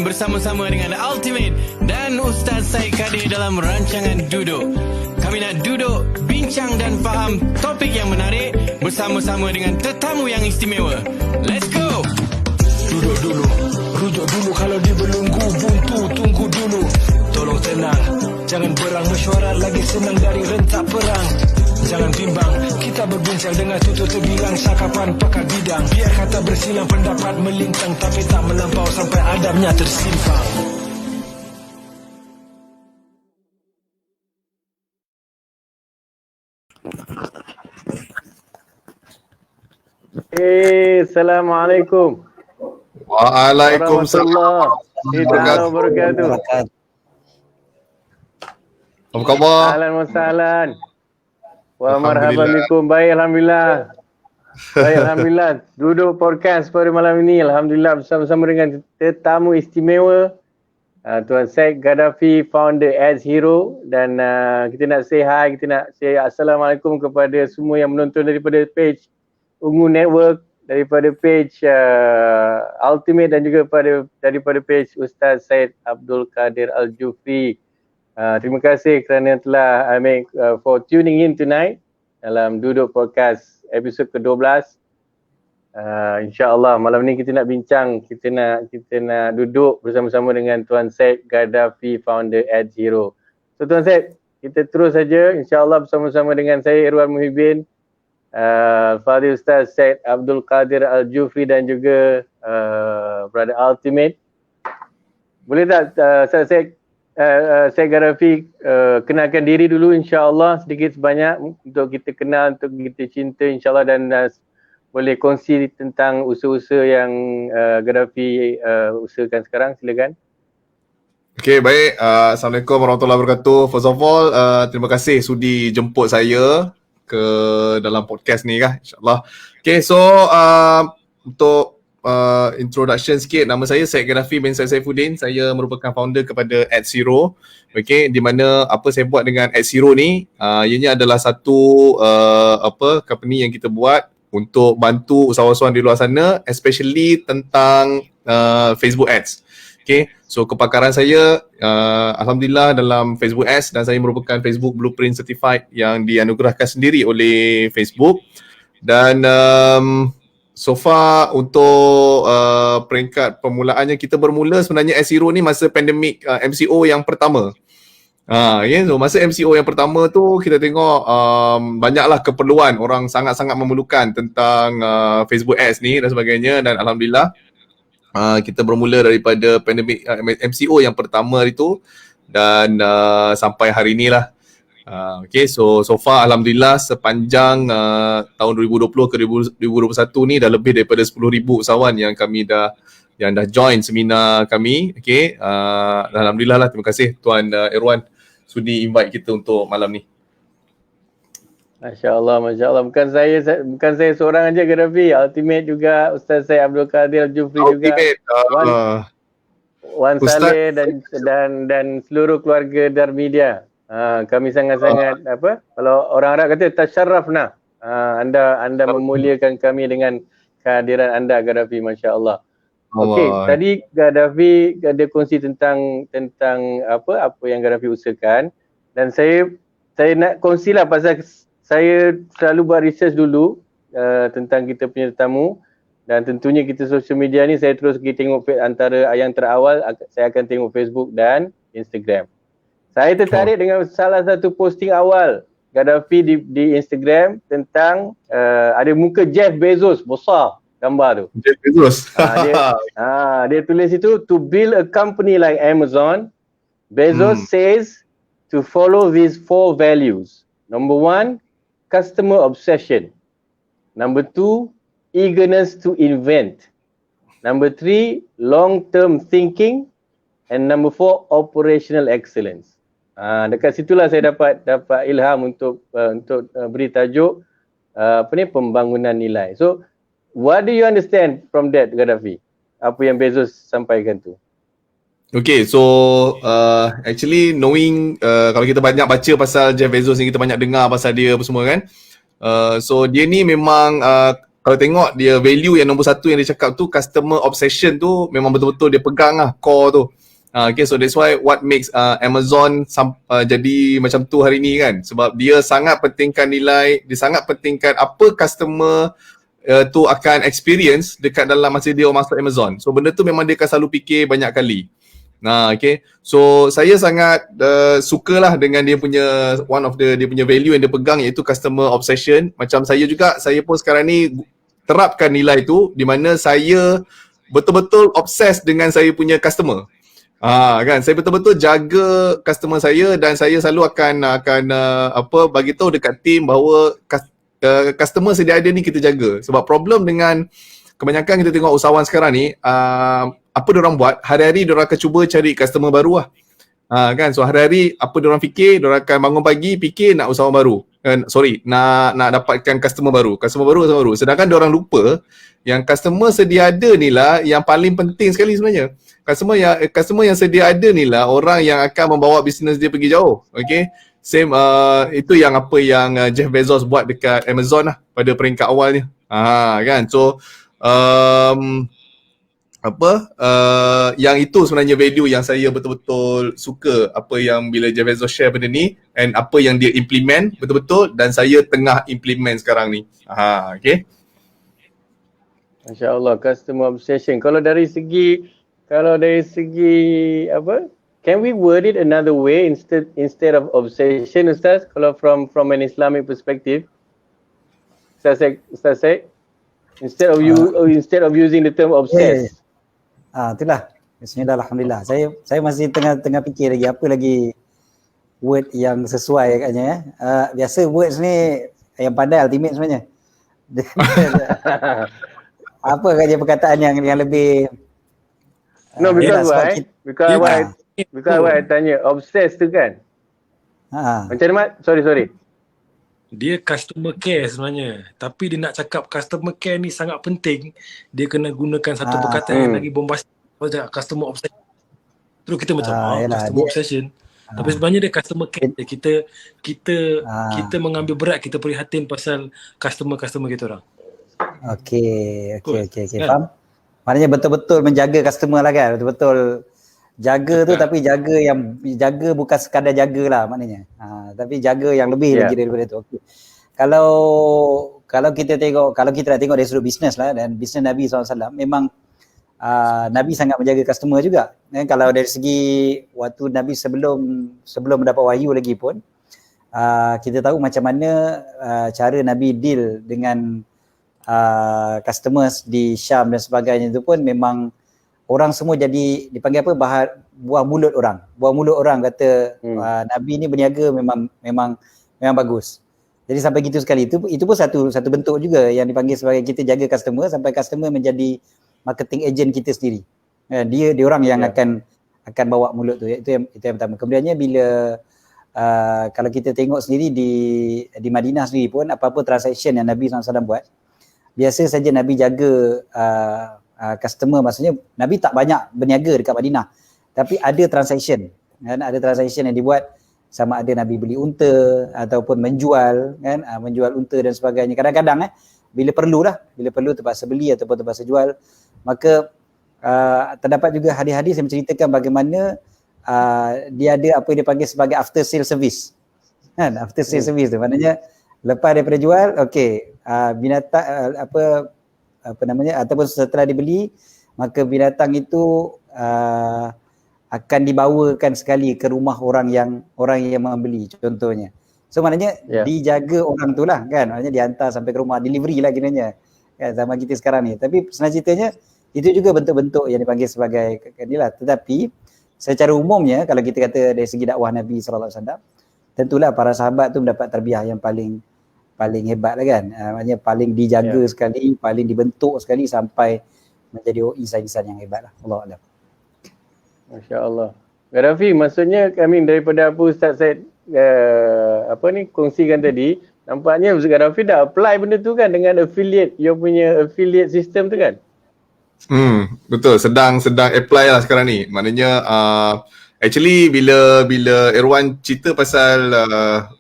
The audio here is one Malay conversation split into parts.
Muhyiddin bersama-sama dengan Ultimate dan Ustaz Syed Kadir dalam rancangan Duduk. Kami nak duduk, bincang dan faham topik yang menarik bersama-sama dengan tetamu yang istimewa. Let's go! Duduk dulu, rujuk dulu kalau dibelenggu, buntu tunggu dulu. Tolong tenang, jangan berang mesyuarat lagi senang dari rentak perang. Jangan bimbang, kita berbincang dengan tutur terbilang sakapan pakar bidang. Biar kata bersilang pendapat melintang, tapi tak melampau sampai adabnya tersimpang. Assalamualaikum. Waalaikumsalam. Warahmatullahi wabarakatuh. Apa khabar? Ahlan wa sahlan. Wa marhaban bikum. Baik, alhamdulillah. Baik, alhamdulillah. Duduk podcast pada malam ini, alhamdulillah bersama-sama dengan tetamu istimewa Tuan Syed Gaddafi, founder Ads Hero, dan kita nak say hi, kita nak say assalamualaikum kepada semua yang menonton daripada page Ungu Network, daripada page Ultimate dan juga daripada page Ustaz Syed Abdul Kadir Al-Jufri. Terima kasih kerana telah for tuning in tonight dalam Duduk Podcast episod ke-12. InsyaAllah malam ni kita nak bincang, kita nak duduk bersama-sama dengan Tuan Syed Gaddafi, founder Ads Hero. So Tuan Syed, kita terus saja insyaAllah bersama-sama dengan saya Irwan Muhyiddin, Fadil Ustaz Syed Abdul Kadir Al-Jufri dan juga Brother Ultimate. Boleh tak Syed Gaddafi kenalkan diri dulu insyaAllah sedikit sebanyak untuk kita kenal, untuk kita cinta insyaAllah, dan boleh kongsi tentang usaha-usaha yang Gaddafi usahakan sekarang, silakan. Okay, baik. Assalamualaikum warahmatullahi wabarakatuh. First of all, terima kasih sudi jemput saya ke dalam podcast ni kah, insyaAllah. Okay, so untuk introduction sikit, nama saya Syed Gaddafi bin Syed Saifuddin. Saya merupakan founder kepada Ads Hero. Okay, di mana apa saya buat dengan Ads Hero ni, ianya adalah satu company yang kita buat untuk bantu usahawan di luar sana, especially tentang Facebook Ads. Okay, so kepakaran saya alhamdulillah dalam Facebook Ads, dan saya merupakan Facebook Blueprint Certified yang dianugerahkan sendiri oleh Facebook. Dan so far untuk peringkat permulaannya, kita bermula sebenarnya Ads Hero ni masa pandemik MCO yang pertama. So masa MCO yang pertama tu kita tengok banyaklah keperluan, orang sangat-sangat memerlukan tentang Facebook Ads ni dan sebagainya, dan alhamdulillah kita bermula daripada pandemik MCO yang pertama itu dan sampai hari inilah. Okay, so far alhamdulillah sepanjang tahun 2020 ke 2021 ni dah lebih daripada 10,000 usahawan yang kami dah join seminar kami. Okay, alhamdulillah lah, terima kasih Tuan Irwan sudi invite kita untuk malam ni. Masya-Allah, masya-Allah. Bukan saya seorang aja Gaddafi, Ultimate juga, Ustaz Syed Abdul Kadir Al-Jufri juga. Wan Saleh dan seluruh keluarga Darmedia. Kami sangat-sangat kalau orang Arab kata tasyarrafna. Anda memuliakan kami dengan kehadiran anda Gaddafi, masya-Allah. Okey, tadi Gaddafi ada kongsi tentang apa yang Gaddafi usahakan, dan saya nak kongsilah pasal saya selalu buat research dulu tentang kita punya tetamu, dan tentunya kita social media ni saya terus pergi tengok antara yang terawal saya akan tengok Facebook dan Instagram. Saya tertarik dengan salah satu posting awal Gaddafi di Instagram tentang ada muka Jeff Bezos besar gambar tu. Jeff Bezos. Dia tulis itu, to build a company like Amazon, Bezos says to follow these 4 values. Number 1, customer obsession. Number 2, eagerness to invent. Number 3, long-term thinking. And number 4, operational excellence. Dekat situlah saya dapat ilham untuk beri tajuk pembangunan nilai. So what do you understand from that, Gaddafi? Apa yang Bezos sampaikan tu? Okay, so actually knowing kalau kita banyak baca pasal Jeff Bezos ni, kita banyak dengar pasal dia apa semua kan. So dia ni memang kalau tengok dia value yang nombor satu yang dia cakap tu, customer obsession tu memang betul-betul dia pegang lah, core tu. Okay, so that's why what makes Amazon jadi macam tu hari ni kan. Sebab dia sangat pentingkan nilai, dia sangat pentingkan apa customer tu akan experience dekat dalam masa dia masuk Amazon. So benda tu memang dia akan selalu fikir banyak kali. Nah, okay. So saya sangat sukalah dengan dia punya one of the dia punya value yang dia pegang, iaitu customer obsession. Macam saya juga, saya pun sekarang ni terapkan nilai tu di mana saya betul-betul obses dengan saya punya customer. Kan, saya betul-betul jaga customer saya, dan saya selalu akan bagi tahu dekat team bahawa customer sedia ada ni kita jaga. Sebab problem dengan kebanyakan kita tengok usahawan sekarang ni, apa diorang buat, hari-hari diorang akan cuba cari customer baru lah. Kan, so hari-hari apa diorang fikir, diorang akan bangun pagi fikir nak usahawan baru. Nak dapatkan customer baru. Sedangkan diorang lupa yang customer sedia ada ni lah yang paling penting sekali sebenarnya. Customer yang sedia ada ni lah orang yang akan membawa bisnes dia pergi jauh. Okay, same itu yang apa yang Jeff Bezos buat dekat Amazon lah pada peringkat awalnya. Kan, so yang itu sebenarnya value yang saya betul-betul suka, apa yang bila Jeff Bezos share benda ni, and apa yang dia implement betul-betul, dan saya tengah implement sekarang ni. Okay. Masya Allah, customer obsession. Kalau dari segi apa? Can we word it another way instead of obsession, Ustaz? Kalau from an Islamic perspective, Ustaz Syed, instead of using the term obsessed. Itulah. Bismillah, alhamdulillah. Saya masih tengah fikir lagi word yang sesuai agaknya ya. Biasa words ni yang pandai ultimate sebenarnya. Apa agaknya perkataan yang lebih because why I tanya obsessed tu kan. Macam mana? Sorry. Dia customer care sebenarnya. Tapi dia nak cakap customer care ni sangat penting, dia kena gunakan satu perkataan yang lagi bombastik, customer obsession. Terus kita macam customer obsession. Tapi sebenarnya dia customer care. Kita mengambil berat, kita prihatin pasal customer kita orang. Okey. Faham? Maknanya betul-betul menjaga customer lah kan. Betul-betul jaga tu, tapi jaga bukan sekadar jaga lah maknanya. Tapi jaga yang lebih lagi daripada tu. Okay. Kalau kita nak tengok dari sudut bisnes lah, dan bisnes Nabi SAW, memang Nabi sangat menjaga customer juga. Kalau dari segi waktu Nabi sebelum mendapat wahyu lagi pun, kita tahu macam mana cara Nabi deal dengan customers di Syam dan sebagainya. Itu pun memang orang semua jadi dipanggil apa, buah mulut orang kata Nabi ni berniaga memang bagus. Jadi sampai gitu sekali, itu pun satu bentuk juga yang dipanggil sebagai kita jaga customer, sampai customer menjadi marketing agent kita sendiri. Dia orang yang akan bawa mulut tu. Itu yang pertama. Kemudiannya bila kalau kita tengok sendiri di Madinah sendiri pun, apa-apa transaction yang Nabi SAW buat, biasa saja Nabi jaga customer. Maksudnya Nabi tak banyak berniaga dekat Madinah, tapi ada transaction kan, ada transaction yang dibuat, sama ada Nabi beli unta ataupun menjual kan, menjual unta dan sebagainya. Kadang-kadang bila perlu terpaksa beli ataupun terpaksa jual. Maka terdapat juga hadis-hadis yang menceritakan bagaimana dia ada apa yang dia panggil sebagai after sale service kan. After sale service tu maknanya lepas daripada jual, binatang ataupun setelah dibeli, maka binatang itu akan dibawakan sekali ke rumah orang yang membeli contohnya. So maknanya dijaga orang tu lah kan, maknanya dihantar sampai ke rumah, delivery lah kiranya kan, zaman kita sekarang ni. Tapi sebenarnya ceritanya itu juga bentuk-bentuk yang dipanggil sebagai inilah. Tetapi secara umumnya kalau kita kata dari segi dakwah Nabi SAW, tentulah para sahabat tu mendapat tarbiyah yang paling hebat lah kan. Maknanya paling dijaga sekali, paling dibentuk sekali sampai menjadi insan-insan yang hebat lah. Allah Alam. Masya Allah. Gaddafi, maksudnya daripada apa Ustaz Syed kongsikan tadi, nampaknya Ustaz Gaddafi dah apply benda tu kan dengan affiliate, you punya affiliate system tu kan? Betul, sedang apply lah sekarang ni. Maknanya Actually bila Erwan cerita pasal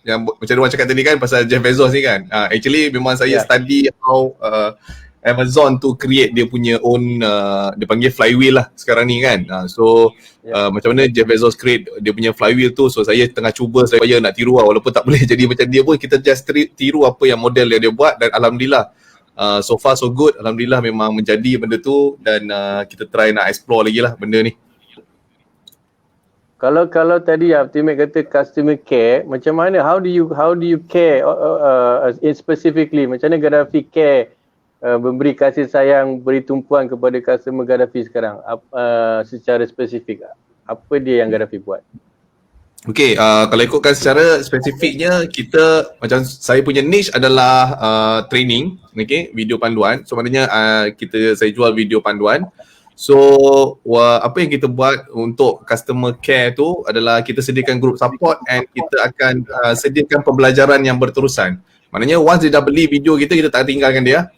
yang macam Erwan cakap tadi kan pasal Jeff Bezos ni kan. Actually memang saya study how Amazon tu create dia punya own dia panggil flywheel lah sekarang ni kan. Macam mana Jeff Bezos create dia punya flywheel tu. So saya tengah cuba supaya nak tiru lah, walaupun tak boleh jadi macam dia pun, kita just tiru apa yang model yang dia buat, dan alhamdulillah so far so good. Alhamdulillah memang menjadi benda tu, dan kita try nak explore lagi lah benda ni. Kalau tadi Ultimate kata customer care, macam mana, how do you care in specifically, macam mana Gaddafi care memberi kasih sayang, beri tumpuan kepada customer Gaddafi sekarang, secara spesifik apa dia yang Gaddafi buat? Okay, kalau ikutkan secara spesifiknya, kita macam saya punya niche adalah training, okay, video panduan. So maknanya saya jual video panduan. So apa yang kita buat untuk customer care tu adalah kita sediakan group support, and kita akan sediakan pembelajaran yang berterusan. Maknanya once dia dah beli video kita tak tinggalkan dia.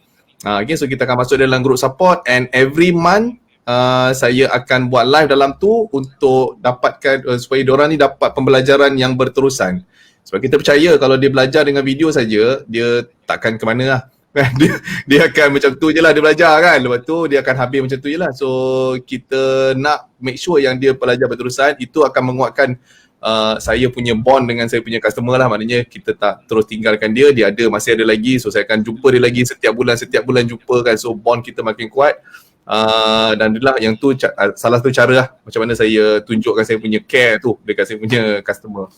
Okay, so kita akan masuk dalam group support, and every month saya akan buat live dalam tu untuk dapatkan supaya diorang ni dapat pembelajaran yang berterusan. Sebab kita percaya kalau dia belajar dengan video saja, dia takkan ke mana lah. Dia akan macam tu je lah dia belajar kan. Lepas tu dia akan habis macam tu je lah. So kita nak make sure yang dia belajar berterusan. Itu akan menguatkan saya punya bond dengan saya punya customer lah. Maknanya kita tak terus tinggalkan dia. Dia masih ada lagi. So saya akan jumpa dia lagi setiap bulan jumpa kan. So bond kita makin kuat. Dan itulah yang tu salah satu cara lah macam mana saya tunjukkan saya punya care tu dekat saya punya customer.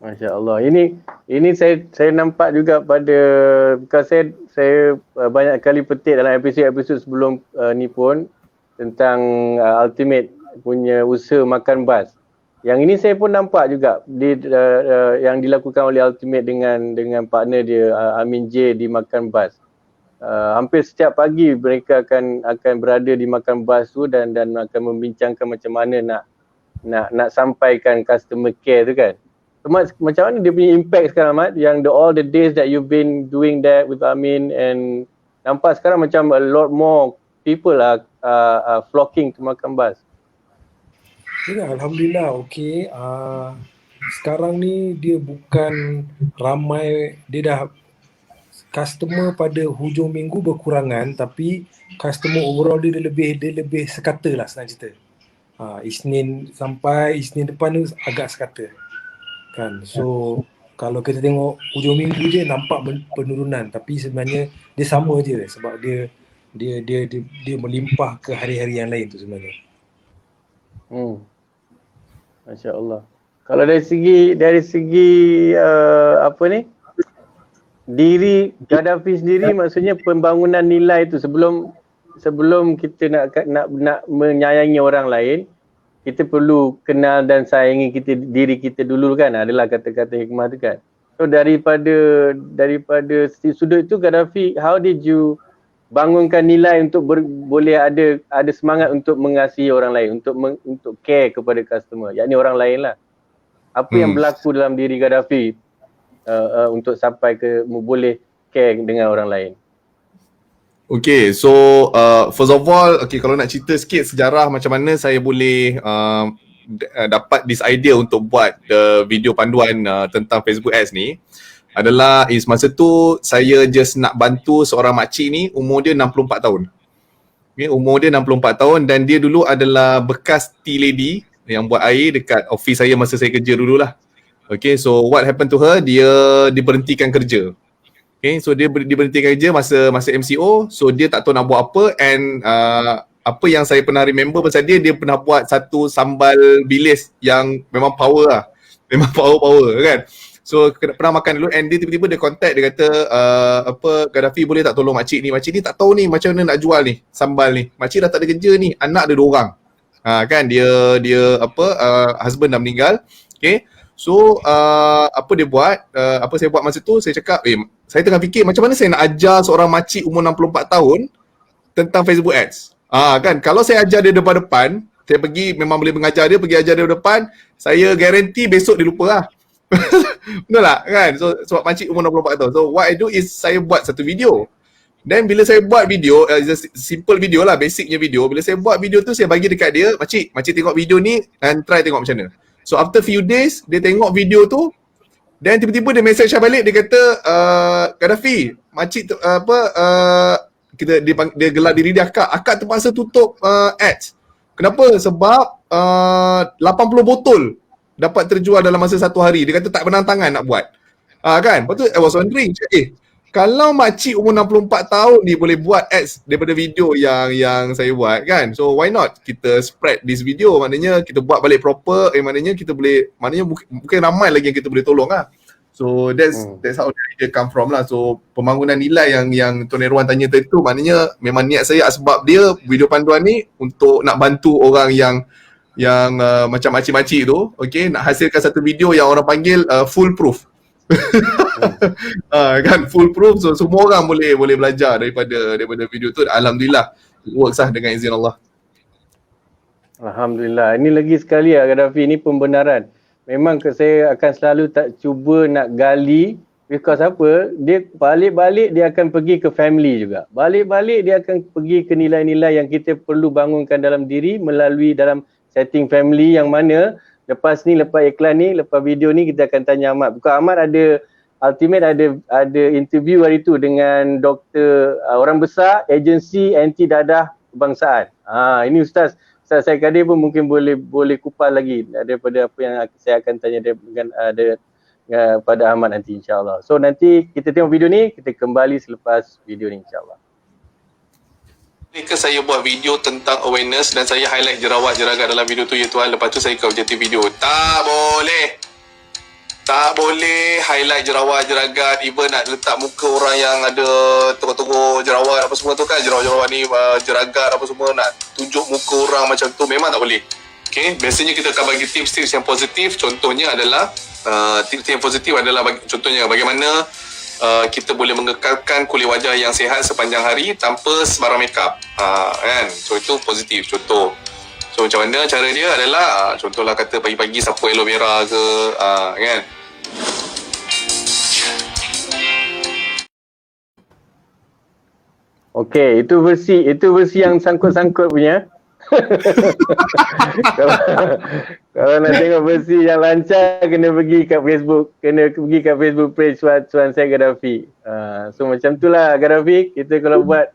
Masya Allah. Ini saya nampak juga pada, bukan saya banyak kali petik dalam episod sebelum ni pun tentang Ultimate punya usaha makan bas. Yang ini saya pun nampak juga yang dilakukan oleh Ultimate dengan partner dia Amin J di makan bas. Hampir setiap pagi mereka akan berada di makan bas tu dan akan membincangkan macam mana nak sampaikan customer care tu kan. Macam mana dia punya impact sekarang, Ahmad, yang all the days that you've been doing that with Amin, and nampak sekarang macam a lot more people are flocking to makan bas. Ya, Alhamdulillah, okey. Sekarang ni dia bukan ramai, dia dah customer pada hujung minggu berkurangan, tapi customer overall dia lebih sekata lah senang cerita. Isnin sampai Isnin depan tu agak sekata. Kan, so kalau kita tengok hujung minggu je nampak penurunan, tapi sebenarnya dia sama je sebab dia melimpah ke hari-hari yang lain tu sebenarnya. Masya Allah. Kalau dari segi diri Gaddafi sendiri, maksudnya pembangunan nilai tu sebelum kita nak menyayangi orang lain, kita perlu kenal dan sayangi diri kita dulu kan, adalah kata-kata hikmah tu kan. So daripada sudut itu, Gaddafi, how did you bangunkan nilai untuk boleh ada semangat untuk mengasihi orang lain, untuk care kepada customer, yakni orang lain lah. Apa yang berlaku dalam diri Gaddafi untuk sampai ke boleh care dengan orang lain? Okay, so first of all, kalau nak cerita sikit sejarah macam mana saya boleh dapat this idea untuk buat video panduan tentang Facebook Ads ni, adalah masa tu saya just nak bantu seorang makcik ni, umur dia 64 tahun. Okay, umur dia 64 tahun, dan dia dulu adalah bekas tea lady yang buat air dekat office saya masa saya kerja dulu lah. Okay, so what happened to her, dia diberhentikan kerja. Okay, so dia diberhentikan kerja masa MCO, so dia tak tahu nak buat apa, and apa yang saya pernah remember pasal dia pernah buat satu sambal bilis yang memang power lah. Memang power kan. So pernah makan dulu, and dia tiba-tiba dia contact, dia kata Gaddafi boleh tak tolong makcik ni tak tahu ni macam mana nak jual ni sambal ni. Makcik dah tak ada kerja ni, anak ada 2 orang. Kan dia husband dah meninggal. Okay. So apa dia buat, apa saya buat masa tu, saya cakap saya tengah fikir macam mana saya nak ajar seorang makcik umur 64 tahun tentang Facebook Ads. Kan, kalau saya ajar dia depan-depan, saya pergi memang boleh mengajar dia, pergi ajar dia depan, saya guarantee besok dia lupa lah. Betul tak kan? So sebab makcik umur 64 tahun. So what I do is saya buat satu video. Then bila saya buat video, just simple video lah, basicnya video. Bila saya buat video tu, saya bagi dekat dia, makcik tengok video ni dan try tengok macam mana. So after few days, dia tengok video tu, then tiba-tiba dia message saya balik, dia kata, Gaddafi, makcik dia gelar diri dia akak terpaksa tutup ads. Kenapa? Sebab 80 botol dapat terjual dalam masa 1 hari. Dia kata tak penantangan nak buat. Kan? Lepas tu I was wondering, kalau makcik umur 64 tahun ni boleh buat ads daripada video yang saya buat kan. So why not kita spread this video, maknanya kita buat balik proper, maknanya kita boleh, maknanya bukan ramai lagi yang kita boleh tolong lah. So that's how the idea come from lah. So pembangunan nilai yang Tuan Irwan tanya tadi tu, maknanya memang niat saya sebab dia video panduan ni untuk nak bantu orang yang macam makcik-makcik tu, okay, nak hasilkan satu video yang orang panggil foolproof. Kan, foolproof, so semua orang boleh belajar daripada video tu. Alhamdulillah it works lah dengan izin Allah. Alhamdulillah. Ini lagi sekali Gaddafi, ini pembenaran. Memang saya akan selalu tak cuba nak gali, because apa? Dia balik-balik dia akan pergi ke family juga. Balik-balik dia akan pergi ke nilai-nilai yang kita perlu bangunkan dalam diri melalui dalam setting family, yang mana lepas iklan ni, lepas video ni kita akan tanya Ahmad. Bukan Ahmad ada Ultimate ada interview hari tu dengan doktor orang besar agensi anti dadah kebangsaan. Ini Ustaz Said Kadir pun mungkin boleh kupas lagi daripada apa yang saya akan tanya dengan pada Ahmad nanti insya-Allah. So nanti kita tengok video ni, kita kembali selepas video ni insya-Allah. Ketika saya buat video tentang awareness dan saya highlight jerawat-jeragat dalam video tu, ya Tuhan, lepas tu saya ke objektif video. Tak boleh highlight jerawat-jeragat, even nak letak muka orang yang ada teguk-teguk jerawat apa semua tu kan, jerawat-jerawat ni, jeragat apa semua, nak tunjuk muka orang macam tu, memang tak boleh. Okay, biasanya kita akan bagi tips-tips yang positif. Contohnya adalah tips yang positif adalah contohnya bagaimana kita boleh mengekalkan kulit wajah yang sihat sepanjang hari tanpa sebarang makeup, kan? So itu positif contoh. So macam mana cara dia adalah contohlah kata pagi-pagi sapu aloe vera ke, kan? Okey, itu versi yang sangkut-sangkut punya. kalau nak tengok versi yang lancar, kena pergi kat Facebook page Tuan Syed Gaddafi. So macam itulah Gaddafi, kita kalau buat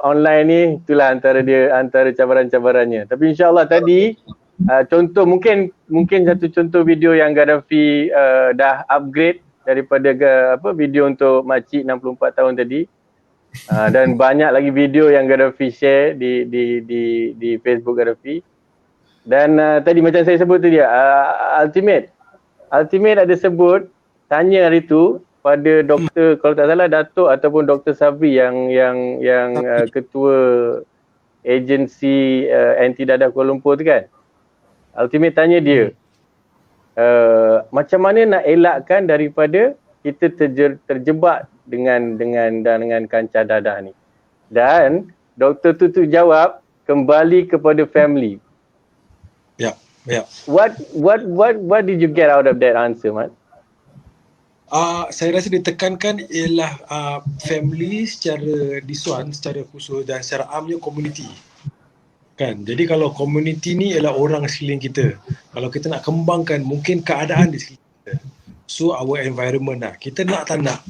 online ni, itulah antara cabaran-cabarannya. Tapi insya-Allah tadi contoh mungkin satu contoh video yang Gaddafi dah upgrade daripada video untuk makcik 64 tahun tadi. Dan banyak lagi video yang Gaddafi share di Facebook Gaddafi. Dan tadi macam saya sebut tu dia, Ultimate ada sebut, tanya hari tu pada doktor, kalau tak salah Datuk ataupun Dr. Sabri yang ketua agensi anti dadah Kuala Lumpur tu kan. Ultimate tanya dia, macam mana nak elakkan daripada kita terjebak dengan kancah dadah ni. Dan doktor tu jawab, kembali kepada family. Ya. What did you get out of that answer, Mat? Saya rasa ditekankan ialah family secara khusus dan secara amnya community. Kan? Jadi kalau community ni ialah orang sekeliling kita. Kalau kita nak kembangkan mungkin keadaan di sekeliling kita. So our environment lah. Kita nak tak nak,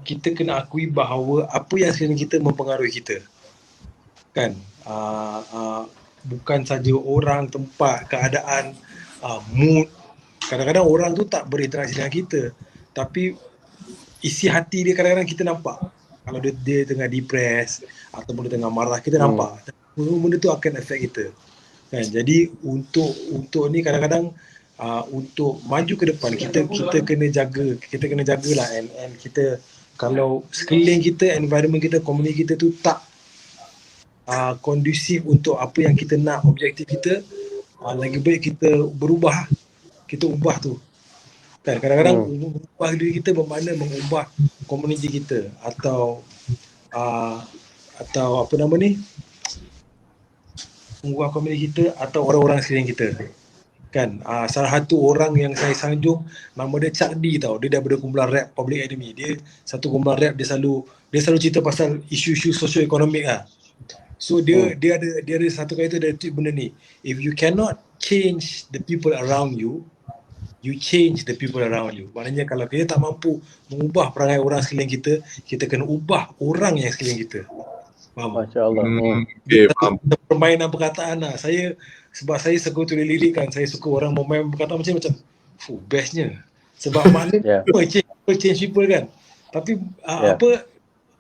kita kena akui bahawa apa yang sekeliling kita mempengaruhi kita. Kan? Bukan saja orang, tempat, keadaan, mood. Kadang-kadang orang tu tak berinteraksi dengan kita, tapi isi hati dia kadang-kadang kita nampak. Kalau dia tengah depress ataupun dia tengah marah, kita nampak. Benda tu akan affect kita. Kan? Jadi untuk ni kadang-kadang untuk maju ke depan kita kena jagalah, and kita, kalau sekeliling kita, environment kita, community kita tu tak kondusif untuk apa yang kita nak, objektif kita, lagi baik kita berubah. Kita ubah tu. Kan? Kadang-kadang ubah diri kita bermakna mengubah komuniti kita atau apa nama ni, mengubah komuniti kita atau orang-orang sekeliling kita. kan. Salah satu orang yang saya sanjung nama dia Chuck D tau. Dia daripada kumpulan rap Public Enemy. Dia satu kumpulan rap, dia selalu cerita pasal isu-isu sosioekonomik lah. So dia ada satu kali tu dia tweet benda ni. If you cannot change the people around you, you change the people around you. Maknanya kalau kita tak mampu mengubah perangai orang sekeliling kita, kita kena ubah orang yang sekeliling kita. Faham? Masya-Allah. Okay, faham. Permainan perkataan lah. Sebab saya suka tulis lirik kan, saya suka orang bermain perkataan macam bestnya. Sebab makna change people kan. Tapi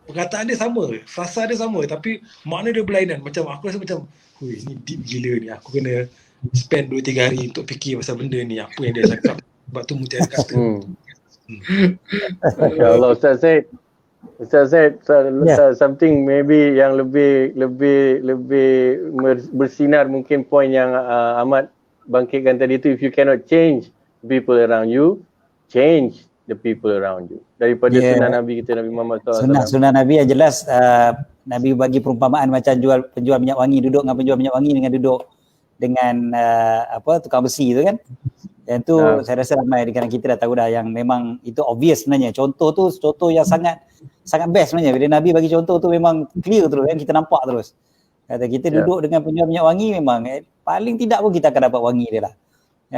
perkataan dia sama, frasa dia sama, tapi makna dia berlainan. Macam aku rasa macam, ni deep gila ni. Aku kena spend 2-3 hari untuk fikir pasal benda ni, apa yang dia cakap. Sebab tu mutiara kata. Masya Allah. Ustaz Zaid, something maybe yang lebih bersinar, mungkin poin yang Ahmad bangkitkan tadi tu, if you cannot change people around you, change the people around you. Daripada sunnah Nabi kita, Nabi Muhammad SAW. Sunnah Nabi yang jelas, Nabi bagi perumpamaan macam penjual minyak wangi duduk dengan penjual minyak wangi dengan duduk dengan tukang besi tu kan. Dan tu saya rasa ramai di kalangan kita dah tahu dah, yang memang itu obvious sebenarnya. Contoh yang sangat best sebenarnya. Bila Nabi bagi contoh tu memang clear terus kan, kita nampak terus. Kata kita duduk dengan penjual minyak wangi, memang paling tidak pun kita akan dapat wangi dia lah.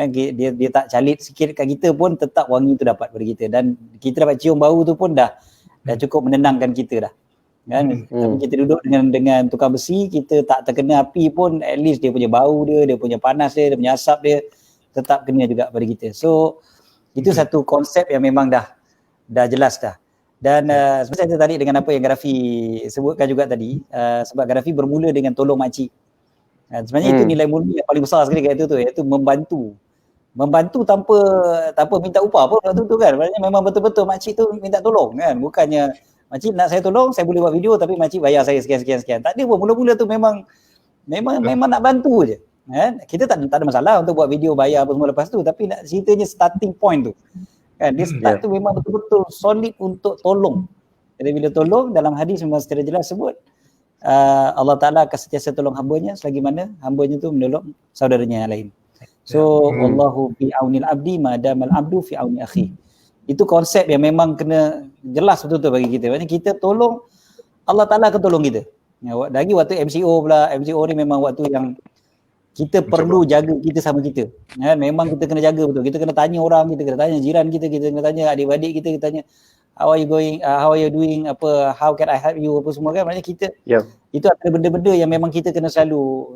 Dia tak calit sikit kat kita pun tetap wangi tu dapat pada kita, dan kita dapat cium bau tu pun dah cukup menenangkan kita dah kan. Tapi kita duduk dengan tukang besi, kita tak terkena api pun, at least dia punya bau dia punya panas dia punya asap dia tetap kena juga pada kita. So itu satu konsep yang memang dah jelas dah. Dan seperti saya tertarik dengan apa yang Garafi sebutkan juga tadi, sebab Garafi bermula dengan tolong makcik. Sebenarnya itu nilai murni yang paling besar sekali kat itu tu, iaitu membantu tanpa minta upah pun waktu tu kan. Maksudnya memang betul-betul makcik tu minta tolong kan, bukannya makcik nak saya tolong, saya boleh buat video tapi makcik bayar saya sekian. Tak ada pun, mula-mula tu memang nak bantu je kan. Kita tak ada masalah untuk buat video bayar apa semua lepas tu, tapi nak ceritanya starting point tu kan, dia start tu memang betul-betul solid untuk tolong. Jadi bila tolong, dalam hadis memang secara jelas sebut Allah Ta'ala akan sentiasa tolong hambanya selagi mana hambanya tu menolong saudaranya yang lain. So wallahu fi aunil abdi madamal abdu fi auni akhi. Itu konsep yang memang kena jelas betul-betul bagi kita. Maksudnya kita tolong, Allah Ta'ala akan tolong kita. Lagi waktu MCO ni memang waktu yang kita perlu jaga kita sama kita. Memang kita kena jaga betul. Kita kena tanya orang, kita kena tanya jiran kita kena tanya adik-adik kita tanya how are you going, how are you doing, how can I help you, apa semua kan. Maksudnya kita itu ada benda-benda yang memang kita kena selalu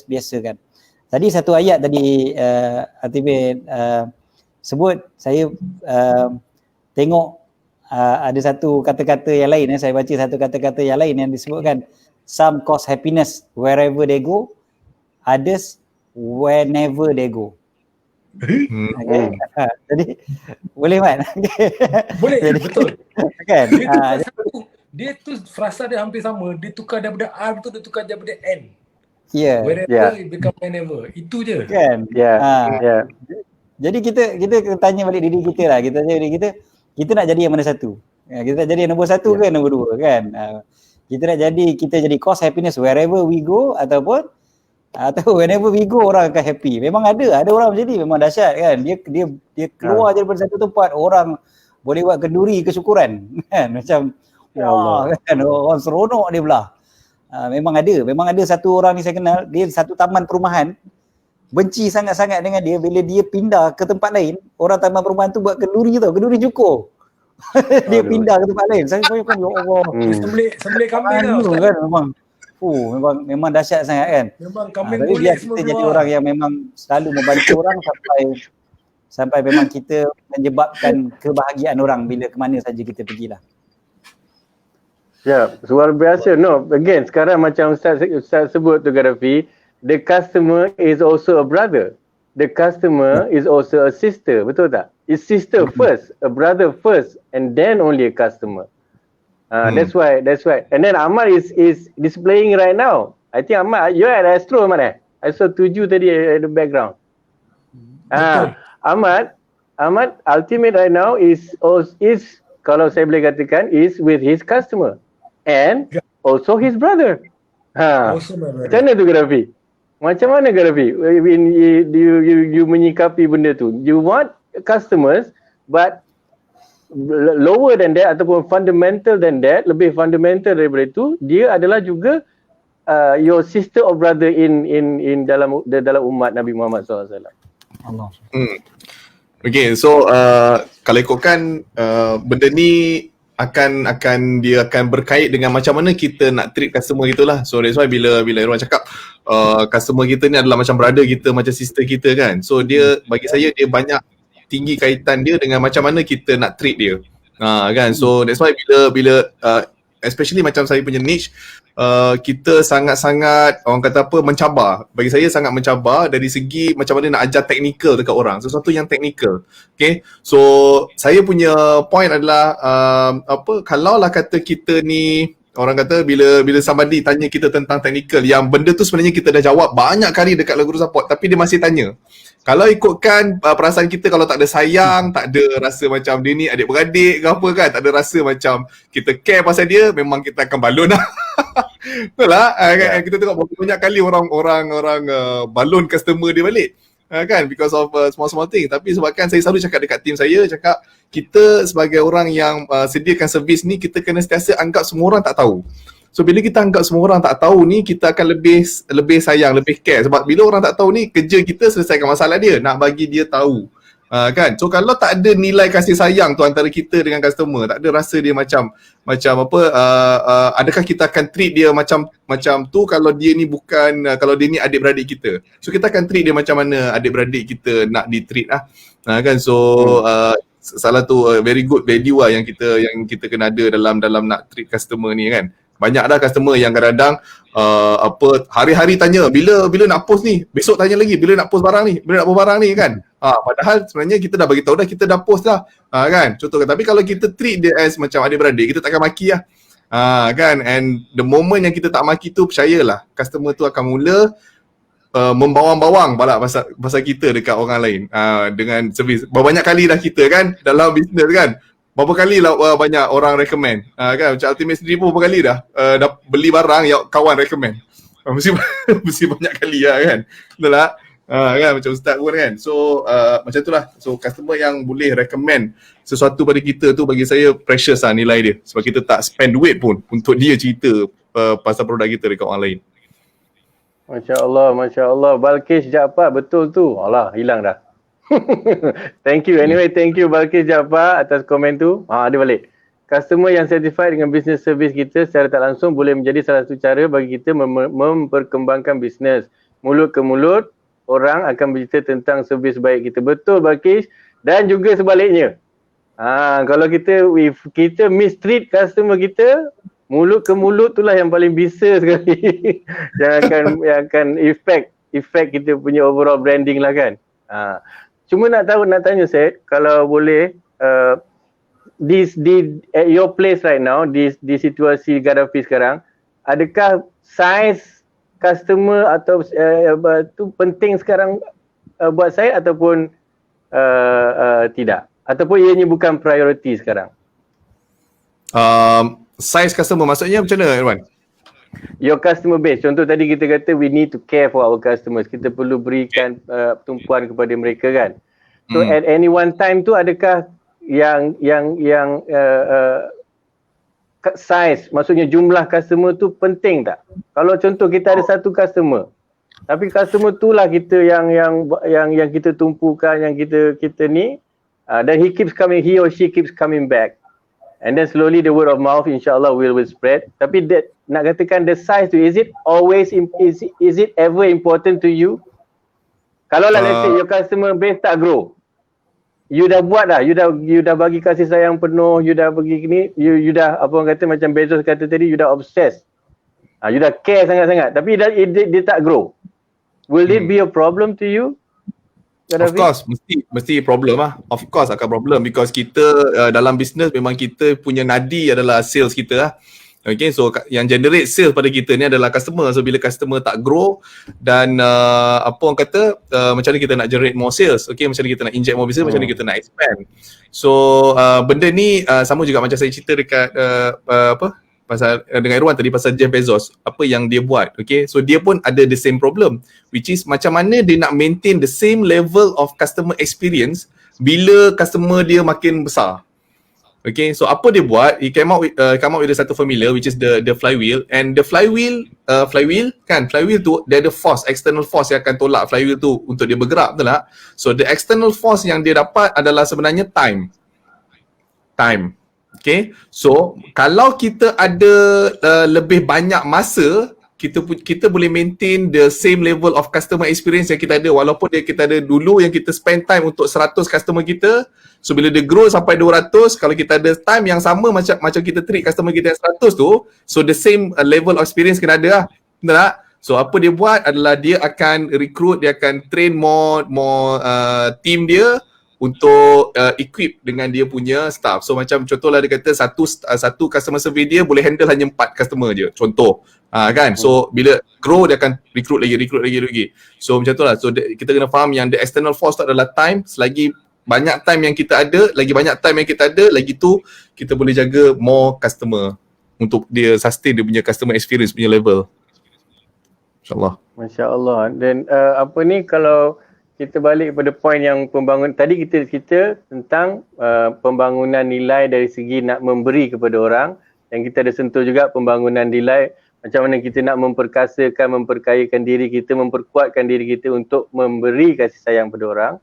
biasakan. Tadi satu ayat tadi Atibin sebut, saya tengok ada satu kata-kata yang lain, saya baca satu kata-kata yang lain yang disebutkan, some cause happiness wherever they go, others whenever they go. Okay. Jadi boleh kan? Boleh. Jadi, betul kan? Dia tu frasa dia hampir sama. Dia tukar daripada R tu, dia tukar daripada N. Wherever become whenever. Itu je kan. Jadi kita tanya balik diri kita lah. Kita tanya diri kita nak jadi yang mana satu? Kita nak jadi yang nombor satu ke nombor dua kan? Kita jadi cause happiness wherever we go, atau whenever we go orang akan happy. Memang ada orang macam ni, memang dahsyat kan. Dia keluar daripada satu tempat, orang boleh buat kenduri kesyukuran kan. Macam ya Allah kan, orang seronok dia belah. Memang ada satu orang ni saya kenal, dia satu taman perumahan, benci sangat-sangat dengan dia. Bila dia pindah ke tempat lain, orang taman perumahan tu buat kenduri cukur. Dia pindah ke tempat lain. Saya kan ya Allah. Sembelih kambing kan memang dahsyat sangat kan. Memang kambing tapi biar kita jadi orang yang memang selalu membantu orang sampai memang kita menyebabkan kebahagiaan orang bila ke mana saja kita pergilah. Luar biasa. No, again, sekarang macam Ustaz sebut tu Garafi, the customer is also a brother. The customer is also a sister, betul tak? It's sister first, a brother first, and then only a customer. That's why. And then Ahmad is displaying right now. I think Ahmad, you're at Astro Ahmad I saw 7 tadi at the background. Ahmad ultimate right now is kalau saya boleh katakan is with his customer and also his brother. Also my brother. Macam mana tu Garafi? Macam mana ke Rafi? You menyikapi benda tu? You want customers but lower than that ataupun fundamental than that, lebih fundamental daripada itu, dia adalah juga your sister or brother in dalam umat Nabi Muhammad SAW. Allah. Okay, so kalau ikutkan benda ni akan dia akan berkait dengan macam mana kita nak treat customer itulah. So that's why bila Irwan cakap customer kita ni adalah macam brother kita, macam sister kita kan. So dia, bagi saya, dia banyak tinggi kaitan dia dengan macam mana kita nak treat dia. Kan. So that's why bila especially macam saya punya niche, kita sangat-sangat, orang kata apa, mencabar. Bagi saya sangat mencabar dari segi macam mana nak ajar technical dekat orang, sesuatu yang technical. Okay, so saya punya point adalah kalau lah kata kita ni, orang kata bila somebody tanya kita tentang technical, yang benda tu sebenarnya kita dah jawab banyak kali dekat Guru Support, tapi dia masih tanya. Kalau ikutkan perasaan kita, kalau tak ada sayang, tak ada rasa macam dia ni adik-beradik ke apa kan, tak ada rasa macam kita care pasal dia, memang kita akan balon lah. Betul lah, kan? Kita tengok banyak kali orang balon customer dia balik. Kan, because of small thing. Tapi sebabkan saya selalu cakap dekat tim saya, cakap kita sebagai orang yang sediakan servis ni, kita kena sentiasa anggap semua orang tak tahu. So bila kita anggap semua orang tak tahu ni, kita akan lebih sayang, lebih care. Sebab bila orang tak tahu ni, kerja kita selesaikan masalah dia, nak bagi dia tahu. Kan? So kalau tak ada nilai kasih sayang tu antara kita dengan customer, tak ada rasa dia macam apa, adakah kita akan treat dia macam tu kalau dia ni bukan, kalau dia ni adik-beradik kita. So kita akan treat dia macam mana adik-beradik kita nak di-treat lah. Kan? So salah tu very good value lah yang kita kena ada dalam nak treat customer ni kan. Banyak dah customer yang kadang-kadang hari-hari tanya bila nak post ni, besok tanya lagi bila nak post barang ni kan. Padahal sebenarnya kita dah bagi tahu dah, kita dah post dah. Kan, contoh. Tapi kalau kita treat dia as macam adik-beradik, kita takkan maki lah. Kan, and the moment yang kita tak maki tu, percayalah customer tu akan mula membawang-bawang balak pasal kita dekat orang lain dengan servis. Banyak kali dah kita kan dalam bisnes kan, berapa kali lah banyak orang recommend kan, macam Ultimate sendiri pun berapa kali dah beli barang yang kawan recommend. Mesti banyak kali lah kan. Betul lah. Kan, macam Ustaz pun kan. So macam itulah. So customer yang boleh recommend sesuatu pada kita tu, bagi saya precious lah nilai dia. Sebab kita tak spend duit pun untuk dia cerita pasal produk kita dekat orang lain. Masya Allah. Balkis Jaafar, betul tu. Alah, hilang dah. Thank you. Anyway, thank you Balkis Jaafar atas komen tu. Ada balik. Customer yang certified dengan business service kita secara tak langsung boleh menjadi salah satu cara bagi kita memperkembangkan bisnes. Mulut ke mulut, orang akan bercerita tentang servis baik kita. Betul Balkis. Dan juga sebaliknya. Kalau kita mistreat customer kita, mulut ke mulut itulah yang paling bisa sekali. yang akan effect kita punya overall branding lah kan. Cuma nak tanya Syed, kalau boleh, at your place right now, di situasi Gaddafi sekarang, adakah size customer atau tu penting sekarang buat saya ataupun tidak? Ataupun ianya bukan priority sekarang? Size customer maksudnya macam mana Irwan? Your customer base. Contoh tadi kita kata we need to care for our customers. Kita perlu berikan tumpuan kepada mereka kan. So at any one time tu, adakah yang size, maksudnya jumlah customer tu penting tak? Kalau contoh kita ada satu customer, tapi customer tu lah kita yang kita tumpukan, yang kita ni, dan he or she keeps coming back. And then slowly the word of mouth insyaAllah will spread. Tapi nak katakan the size tu, is it ever important to you? Kalau lah let's say your customer base tak grow, you dah buat dah, you dah bagi kasih sayang penuh, you dah bagi ni, you dah apa orang kata, macam Bezos kata tadi, you dah obsessed. You dah care sangat-sangat, tapi dia tak grow. Will it be a problem to you? Of course, mesti problem lah. Of course akan problem, because kita dalam bisnes memang kita punya nadi adalah sales kita lah. Okay, so yang generate sales pada kita ni adalah customer. So bila customer tak grow dan apa orang kata, macam mana kita nak generate more sales, okay, macam mana kita nak inject more business, macam mana kita nak expand. So benda ni sama juga macam saya cerita dekat pasal dengan Irwan tadi pasal Jeff Bezos, apa yang dia buat. Okay, so dia pun ada the same problem, which is macam mana dia nak maintain the same level of customer experience bila customer dia makin besar. Okay, so apa dia buat? He come out with satu formula which is the flywheel, and the flywheel tu dia ada force, external force yang akan tolak flywheel tu untuk dia bergerak, betul tak? So the external force yang dia dapat adalah sebenarnya time. Okay, so kalau kita ada lebih banyak masa, kita boleh maintain the same level of customer experience yang kita ada, walaupun kita ada dulu yang kita spend time untuk 100 customer kita. So bila dia grow sampai 200, kalau kita ada time yang sama macam kita treat customer kita yang 100 tu, so the same level of experience kena ada lah. Betul tak? So apa dia buat adalah dia akan recruit, dia akan train more team dia untuk equip dengan dia punya staff. So macam contohlah dia kata satu customer survey dia boleh handle hanya 4 customer je, contoh. Kan? So bila grow dia akan recruit lagi. So macam tu lah. So kita kena faham yang the external force tu adalah time. Selagi banyak time yang kita ada, lagi tu kita boleh jaga more customer untuk dia sustain dia punya customer experience punya level. InsyaAllah. Masya Allah. Dan apa ni, kalau kita balik pada point yang tadi kita tentang pembangunan nilai dari segi nak memberi kepada orang, dan kita ada sentuh juga pembangunan nilai macam mana kita nak memperkayakan diri kita, memperkuatkan diri kita untuk memberi kasih sayang pada orang.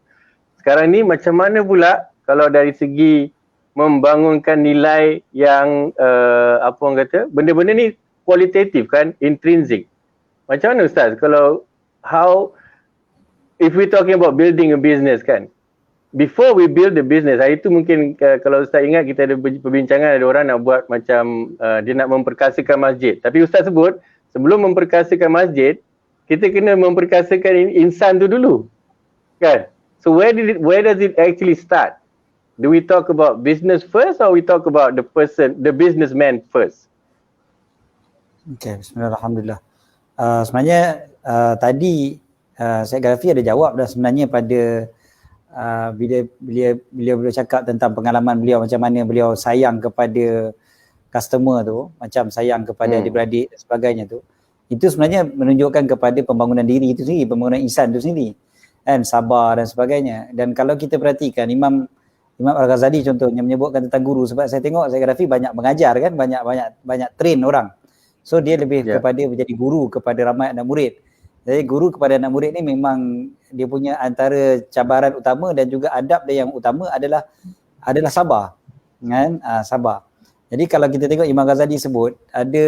Sekarang ni macam mana pula kalau dari segi membangunkan nilai yang apa orang kata, benda-benda ni kualitatif kan, intrinsic. Macam mana Ustaz kalau if we talking about building a business kan, before we build the business, hari tu mungkin kalau Ustaz ingat kita ada perbincangan, ada orang nak buat macam dia nak memperkasakan masjid. Tapi Ustaz sebut sebelum memperkasakan masjid, kita kena memperkasakan insan tu dulu. Kan? So where does it actually start? Do we talk about business first or we talk about the businessman first? Okay, bismillahirrahmanirrahim. Sebenarnya tadi Syed Ghafifi ada jawab dah sebenarnya pada bila beliau cakap tentang pengalaman beliau, macam mana beliau sayang kepada customer tu, macam sayang kepada adik-beradik dan sebagainya tu. Itu sebenarnya menunjukkan kepada pembangunan diri itu sendiri, pembangunan insan itu sendiri. Kan, sabar dan sebagainya. Dan kalau kita perhatikan Imam Al-Ghazali contohnya menyebutkan tentang guru, sebab saya tengok Syed Ghafifi banyak mengajar kan, banyak train orang. So dia lebih kepada menjadi guru kepada ramai anak murid. Jadi guru kepada anak murid ni memang dia punya antara cabaran utama dan juga adab dia yang utama adalah sabar. Kan? Sabar. Jadi kalau kita tengok Imam Ghazali sebut ada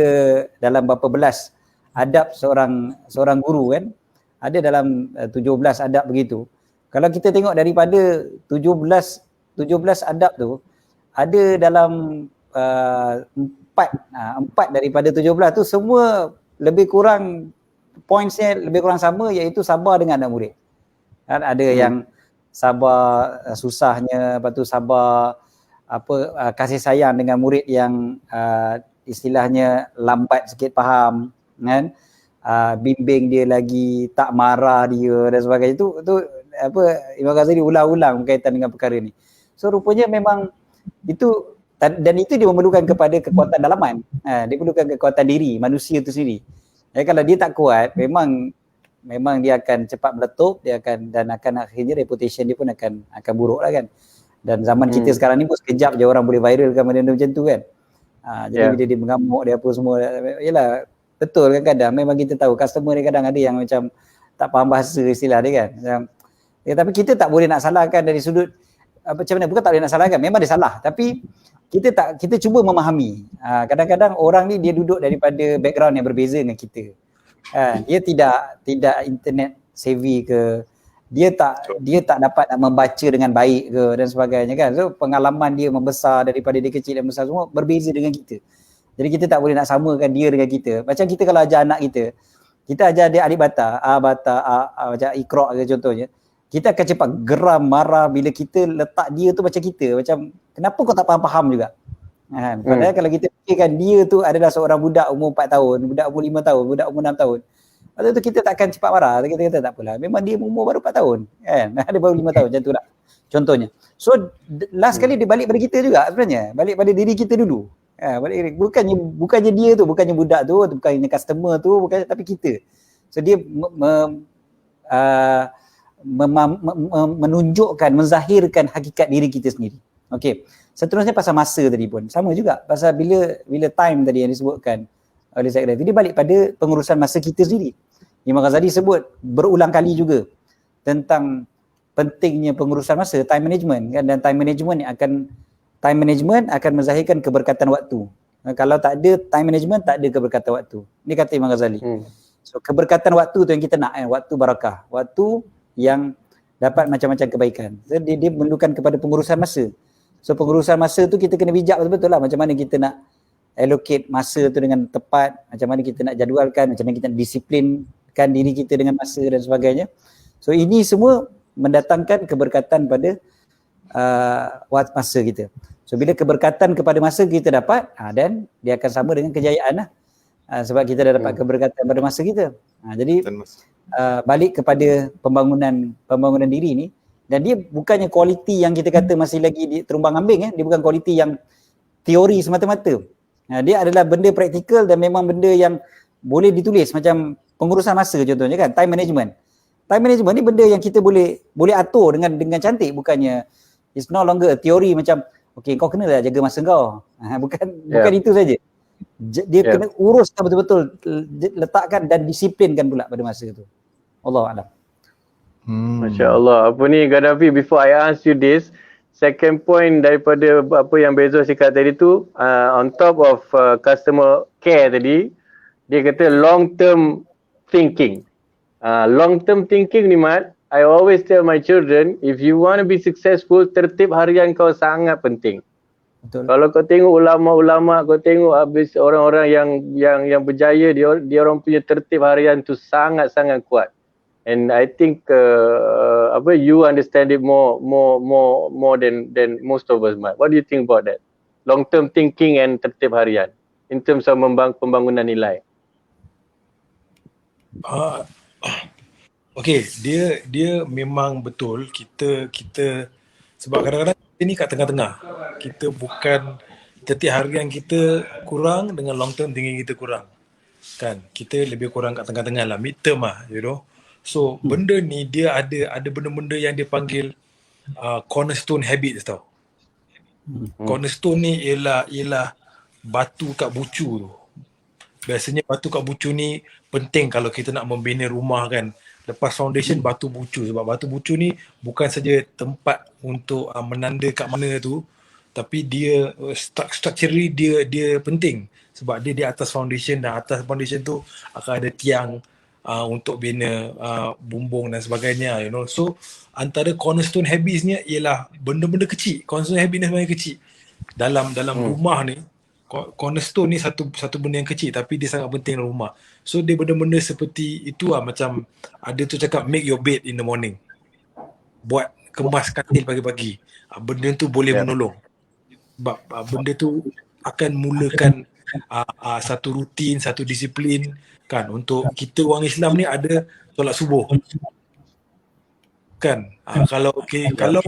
dalam berapa belas adab seorang guru kan, ada dalam 17 adab begitu. Kalau kita tengok daripada 17 adab tu, ada dalam 4 daripada 17 tu semua lebih kurang pointsnya lebih kurang sama, iaitu sabar dengan anak murid. Kan ada yang sabar susahnya, lepas tu sabar kasih sayang dengan murid yang istilahnya lambat sikit faham kan. Bimbing dia lagi, tak marah dia dan sebagainya. Itu Imam Ghazali ulang-ulang berkaitan dengan perkara ni. So rupanya memang itu, dan itu dia memerlukan kepada kekuatan dalaman. Dia perlukan kekuatan diri manusia itu sendiri. Kalau dia tak kuat, memang dia akan cepat meletup, dan akan akhirnya reputation dia pun akan buruk lah kan. Dan zaman kita sekarang ni pun sekejap je orang boleh viralkan benda macam tu kan. Jadi bila dia mengamuk, dia apa semua, yalah betul kan, kadang memang kita tahu customer ni kadang ada yang macam tak faham bahasa istilah dia kan. Tapi kita tak boleh nak salahkan dari sudut macam mana, bukan tak boleh nak salahkan, memang dia salah, tapi kita cuba memahami. Kadang-kadang orang ni dia duduk daripada background yang berbeza dengan kita. Dia tidak internet savvy ke, dia tak dapat nak membaca dengan baik ke dan sebagainya kan. So pengalaman dia membesar daripada dia kecil dan besar semua berbeza dengan kita. Jadi kita tak boleh nak samakan dia dengan kita. Macam kita kalau ajar anak kita ajar dia alif bata, macam Iqra ke contohnya. Kita akan cepat geram, marah bila kita letak dia tu macam kita. Macam kenapa kau tak faham juga? Padahal kalau kita fikirkan dia tu adalah seorang budak umur 4 tahun, budak umur 5 tahun, budak umur 6 tahun. Lepas tu kita takkan cepat marah. Kita kata tak apalah, memang dia umur baru 4 tahun. Kan? Dia baru 5 tahun macam tu lah. Contohnya. So last kali dia balik pada kita juga sebenarnya. Balik pada diri kita dulu. Balik kering. Bukannya dia tu, bukannya budak tu, bukannya customer tu, bukannya, tapi kita. So dia menunjukkan, menzahirkan hakikat diri kita sendiri. Okey. Seterusnya pasal masa tadi pun. Sama juga pasal bila time tadi yang disebutkan oleh Syed Rafi. Dia balik pada pengurusan masa kita sendiri. Imam Ghazali sebut berulang kali juga tentang pentingnya pengurusan masa, time management kan, dan time management akan menzahirkan keberkatan waktu. Kalau tak ada time management, tak ada keberkatan waktu. Ini kata Imam Ghazali. So keberkatan waktu tu yang kita nak, waktu barakah, waktu yang dapat macam-macam kebaikan. So, dia menunjukkan kepada pengurusan masa. So pengurusan masa tu kita kena bijak betul-betul lah, macam mana kita nak allocate masa tu dengan tepat, macam mana kita nak jadualkan, macam mana kita nak disiplinkan diri kita dengan masa dan sebagainya. So ini semua mendatangkan keberkatan pada masa kita. So bila keberkatan kepada masa kita dapat, dan dia akan sama dengan kejayaan lah. Sebab kita dah dapat keberkatan pada masa kita. Jadi balik kepada pembangunan diri ni, dan dia bukannya kualiti yang kita kata masih lagi terumbang ambing, dia bukan kualiti yang teori semata-mata. Dia adalah benda praktikal dan memang benda yang boleh ditulis, macam pengurusan masa contohnya kan, time management. Time management ni benda yang kita boleh atur dengan cantik, bukannya it's no longer a theory macam okey kau kenalah jaga masa kau. Bukan itu saja. Dia kena uruskan betul-betul, letakkan dan disiplinkan pula pada masa itu. Allahu a'lam. Masya Allah. Apa ni Gaddafi, before I ask you this, second point daripada apa yang Bezo cakap tadi tu, on top of customer care tadi, dia kata long term thinking. Long term thinking ni Mat, I always tell my children, if you want to be successful, tertib harian kau sangat penting. Betul. Kalau kau tengok ulama-ulama, kau tengok habis orang-orang yang berjaya, dia orang punya tertib harian tu sangat-sangat kuat. And I think you understand it more than most of us, Mat. What do you think about that? Long term thinking and tertib harian in terms of pembangunan nilai. Okay, dia memang betul kita sebab kadang-kadang kita ni kat tengah-tengah. Kita bukan tertib harian kita kurang dengan long term thinking kita kurang. Kan? Kita lebih kurang kat tengah-tengah lah, mid term lah, you know. So benda ni dia ada benda-benda yang dia panggil cornerstone habits tau. Cornerstone ni ialah batu kat bucu tu. Biasanya batu kat bucu ni penting kalau kita nak membina rumah kan. Lepas foundation batu bucu, sebab batu bucu ni bukan saja tempat untuk menanda kat mana tu, tapi dia structurally dia penting sebab dia di atas foundation, dan atas foundation tu akan ada tiang untuk bina bumbung dan sebagainya, you know. So antara cornerstone habitsnya ialah benda-benda kecil. Cornerstone habit ni sebenarnya kecil. Dalam rumah ni, cornerstone ni satu benda yang kecil tapi dia sangat penting dalam rumah. So dia benda-benda seperti itu lah, macam ada tu cakap make your bed in the morning. Buat kemas katil pagi-pagi. Benda tu boleh menolong. Sebab benda tu akan mulakan satu rutin, satu disiplin kan. Untuk kita orang Islam ni ada solat subuh kan. Kalau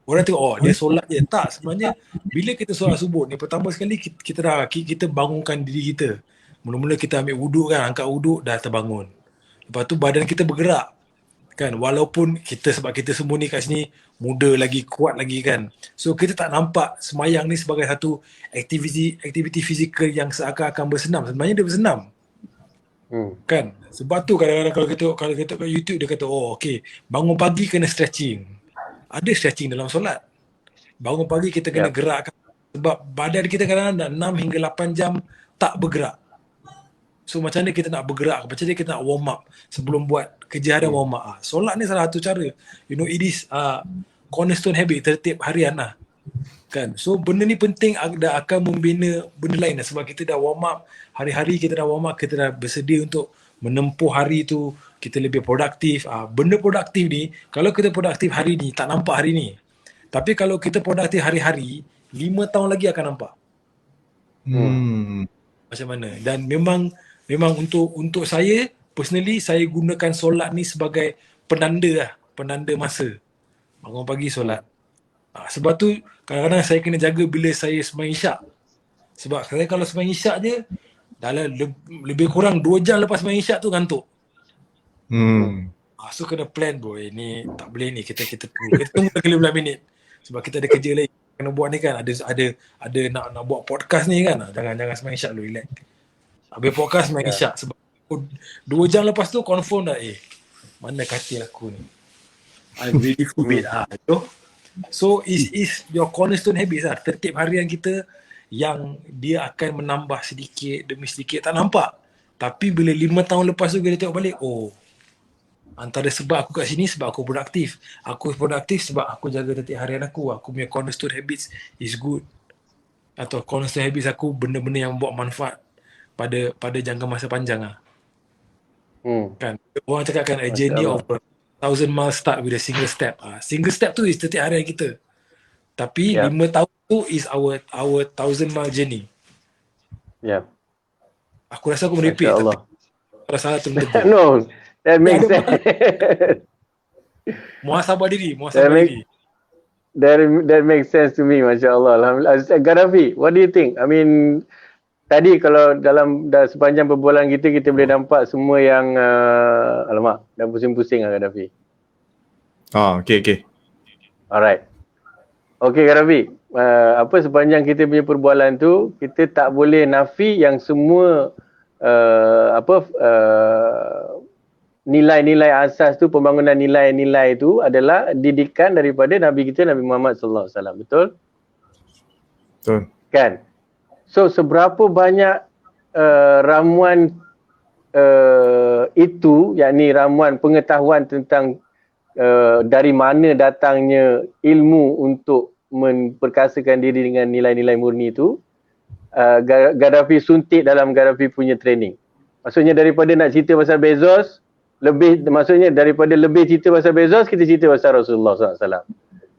orang tengok dia solat je, tak, sebenarnya bila kita solat subuh ni, pertama sekali kita bangunkan diri kita. Mula-mula kita ambil wuduk kan, angkat wuduk, dah terbangun. Lepas tu badan kita bergerak kan, walaupun sebab kita semua ni kat sini muda lagi, kuat lagi kan. So kita tak nampak semayang ni sebagai satu aktiviti fizikal yang seakan-akan bersenam. Sebenarnya dia bersenam. Kan? Sebab tu kadang-kadang kalau kita kat YouTube dia kata, okey, bangun pagi kena stretching. Ada stretching dalam solat. Bangun pagi kita kena gerakkan. Sebab badan kita kadang-kadang 6 hingga 8 jam tak bergerak. So macam mana kita nak bergerak? Macam mana kita nak warm up sebelum buat kerja harian warm up? Solat ni salah satu cara. You know, it is cornerstone habit, tertib harian lah. Kan? So benda ni penting, akan membina benda lain lah. Sebab kita dah warm up, hari-hari kita dah warm up, kita dah bersedia untuk menempuh hari tu, kita lebih produktif. Benda produktif ni, kalau kita produktif hari ni, tak nampak hari ni. Tapi kalau kita produktif hari-hari, 5 tahun lagi akan nampak. Macam mana? Dan memang untuk saya, personally, saya gunakan solat ni sebagai penanda masa. Bangun pagi solat. Sebab tu kadang-kadang saya kena jaga bila saya sembahyang isyak. Sebab saya kalau sembahyang isyak je, dalam lebih kurang 2 jam lepas sembahyang isyak tu ngantuk. So kena plan boy, ni tak boleh ni, kita tunggu. Kita tunggu lagi 15 minit. Sebab kita ada kerja lagi kena buat ni kan. Ada nak buat podcast ni kan. Jangan sembahyang isyak dulu, relax. Habis podcast sembahyang isyak. Sebab 2 jam lepas tu confirm dah, mana katil aku ni. I'm ready for bed. So is your cornerstone habits lah. Tertib harian kita yang dia akan menambah sedikit demi sedikit. Tak nampak. Tapi bila 5 tahun lepas tu kita tengok balik, antara sebab aku kat sini sebab aku produktif. Aku produktif sebab aku jaga tertib harian aku. Aku punya cornerstone habits is good. Atau cornerstone habits aku benda-benda yang buat manfaat pada jangka masa panjang lah. Kan? Orang cakap kan a journey of 1,000 miles start with a single step. Single step tu is tertib harian kita. Tapi 5 tahun tu is our 1,000 mile journey. Aku rasa aku merepek tapi kalau salah tu No, that makes sense. Muhasabah diri. That makes sense to me, Masya Allah. Alhamdulillah. Gaddafi, what do you think? I mean, tadi kalau dalam sepanjang perbualan kita boleh nampak semua yang alamak, dah pusing-pusing lah Gaddafi. Okay. Alright. Okay Gaddafi, sepanjang kita punya perbualan tu, kita tak boleh nafi yang semua nilai-nilai asas tu, pembangunan nilai-nilai tu adalah didikan daripada Nabi kita, Nabi Muhammad sallallahu alaihi wasallam. Betul? Betul. Kan? So seberapa banyak ramuan itu, yakni ramuan pengetahuan tentang dari mana datangnya ilmu untuk memperkasakan diri dengan nilai-nilai murni itu, Gaddafi suntik dalam Gaddafi punya training. Maksudnya daripada nak cerita pasal Bezos, daripada lebih cerita pasal Bezos, kita cerita pasal Rasulullah SAW.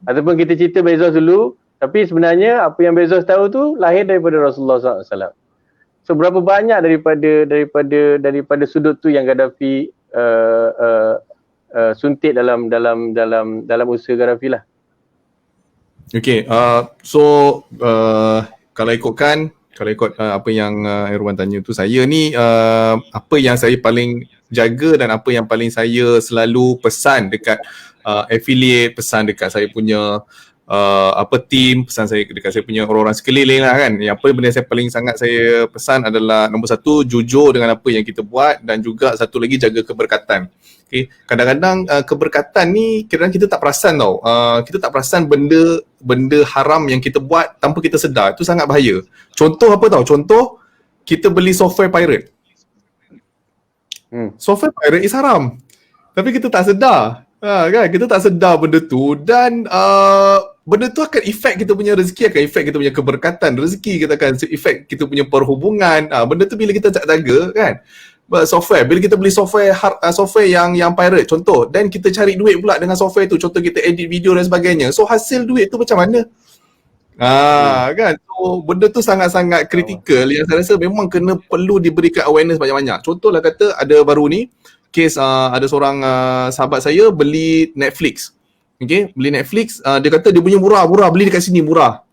Ataupun kita cerita Bezos dulu, tapi sebenarnya apa yang Bezos tahu tu lahir daripada Rasulullah SAW. So berapa banyak daripada sudut tu yang Gaddafi suntik dalam usaha Gaddafi lah. Okay, kalau ikut apa yang Irwan tanya tu, saya ni apa yang saya paling jaga dan apa yang paling saya selalu pesan dekat affiliate, pesan dekat saya punya team, pesan saya dekat saya punya orang-orang sekeliling lah kan. Yang apa benda saya paling sangat saya pesan adalah nombor 1, jujur dengan apa yang kita buat, dan juga satu lagi jaga keberkatan. Okay. Kadang-kadang keberkatan ni kadang kita tak perasan tau. Kita tak perasan benda haram yang kita buat tanpa kita sedar. Itu sangat bahaya. Contoh apa tau? Contoh kita beli software pirate. Software pirate is haram. Tapi kita tak sedar. Kan? Kita tak sedar benda tu, dan benda tu akan efek kita punya rezeki, akan efek kita punya keberkatan rezeki, kita akan efek kita punya perhubungan. Benda tu bila kita tak jaga kan. Software, bila kita beli software yang pirate contoh, dan kita cari duit pula dengan software tu, contoh kita edit video dan sebagainya, so hasil duit tu macam mana? Kan, so benda tu sangat-sangat kritikal yang saya rasa memang perlu diberikan awareness banyak-banyak. Contohlah kata ada baru ni kes, ada seorang sahabat saya beli Netflix. Okay, beli Netflix, dia kata dia punya murah, beli dekat sini murah.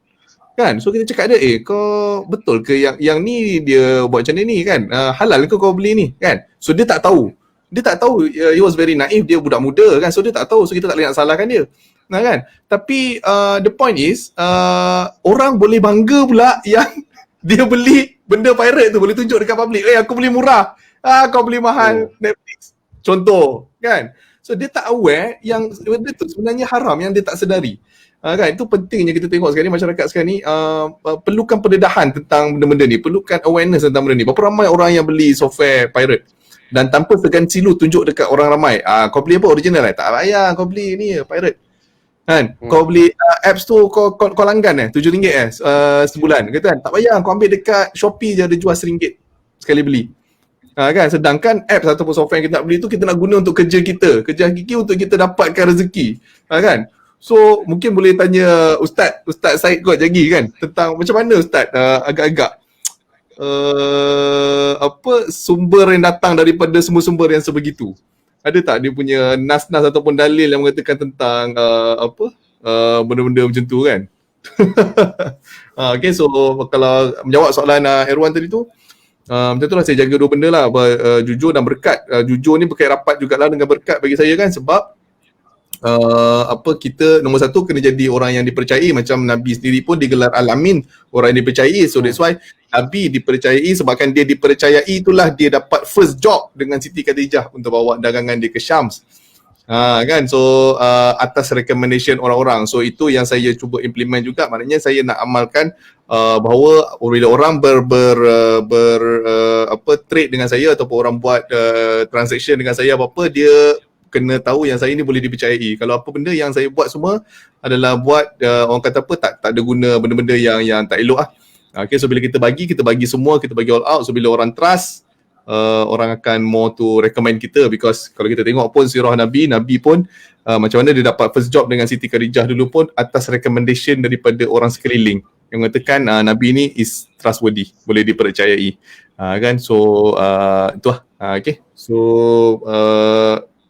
Kan? So kita cakap dia, kau betul ke yang ni dia buat macam ni kan? Halal ke kau beli ni kan? So dia tak tahu. He was very naive, dia budak muda kan. So dia tak tahu, so kita tak boleh nak salahkan dia. Nah kan? Tapi the point is, orang boleh bangga pula yang dia beli benda pirate tu, boleh tunjuk dekat public, aku beli murah. Kau beli mahal Netflix. Contoh kan? So dia tak aware yang benda tu sebenarnya haram, yang dia tak sedari. Kan, itu pentingnya kita tengok sekarang ni, masyarakat sekarang ni perlukan pendedahan tentang benda-benda ni, perlukan awareness tentang benda ni. Berapa ramai orang yang beli software pirate dan tanpa segan silu tunjuk dekat orang ramai, kau beli apa original tak payah, kau beli ni pirate kan. Kau beli apps tu kau langgan RM7 sebulan kata kan, tak payah, kau ambil dekat Shopee je ada jual RM1 sekali beli. Kan, sedangkan apps ataupun software yang kita nak beli tu kita nak guna untuk kerja hakiki, untuk kita dapatkan rezeki. Kan. So mungkin boleh tanya Ustaz Syed kot lagi kan, tentang macam mana Ustaz agak-agak sumber yang datang daripada semua sumber yang sebegitu. Ada tak dia punya nas-nas ataupun dalil yang mengatakan tentang benda-benda macam tu kan? Okay, so kalau menjawab soalan Erwan tadi tu, macam tu lah, saya jaga dua benda lah, jujur dan berkat. Jujur ni berkait rapat jugalah dengan berkat bagi saya kan, sebab kita nombor satu kena jadi orang yang dipercayai. Macam Nabi sendiri pun digelar Al-Amin, orang yang dipercayai. So that's why Nabi dipercayai, sebabkan dia dipercayai itulah dia dapat first job dengan Siti Khadijah untuk bawa dagangan dia ke Syams. Kan, so atas recommendation orang-orang. So itu yang saya cuba implement juga. Maknanya saya nak amalkan bahawa bila orang trade dengan saya ataupun orang buat transaction dengan saya apa-apa, dia kena tahu yang saya ni boleh dipercayai. Kalau apa benda yang saya buat semua adalah buat orang kata apa, tak ada guna, benda-benda yang tak elok lah. Okay, so bila kita bagi semua, kita bagi all out. So bila orang trust, orang akan more to recommend kita, because kalau kita tengok pun sirah Nabi pun macam mana dia dapat first job dengan Siti Khadijah dulu pun atas recommendation daripada orang sekeliling yang mengatakan Nabi ni is trustworthy, boleh dipercayai. Kan, so itu lah. Okay, so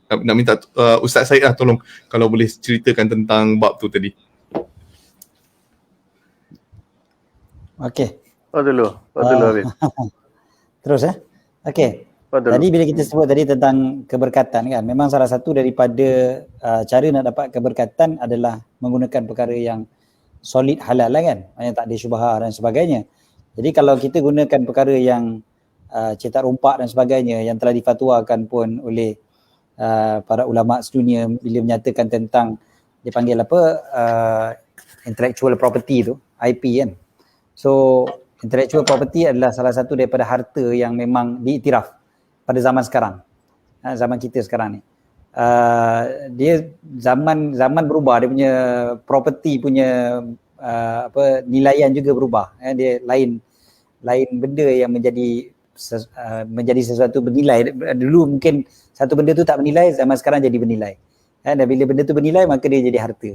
nak minta Ustaz Syed lah, tolong kalau boleh ceritakan tentang bab tu tadi. Okey. Dulu Habib. Terus okey. Tadi bila kita sebut tadi tentang keberkatan kan, memang salah satu daripada cara nak dapat keberkatan adalah menggunakan perkara yang solid halal lah kan, yang tak ada syubhah dan sebagainya. Jadi kalau kita gunakan perkara yang cetak rompak dan sebagainya yang telah difatwakan pun oleh para ulama sedunia bila menyatakan tentang, dia panggil intellectual property tu, IP kan. So intellectual property adalah salah satu daripada harta yang memang diiktiraf pada zaman sekarang, zaman kita sekarang ni. Dia zaman berubah, dia punya property punya nilaian juga berubah. Dia lain benda yang menjadi sesuatu bernilai. Dulu mungkin satu benda tu tak bernilai, zaman sekarang jadi bernilai. Dan bila benda tu bernilai, maka dia jadi harta.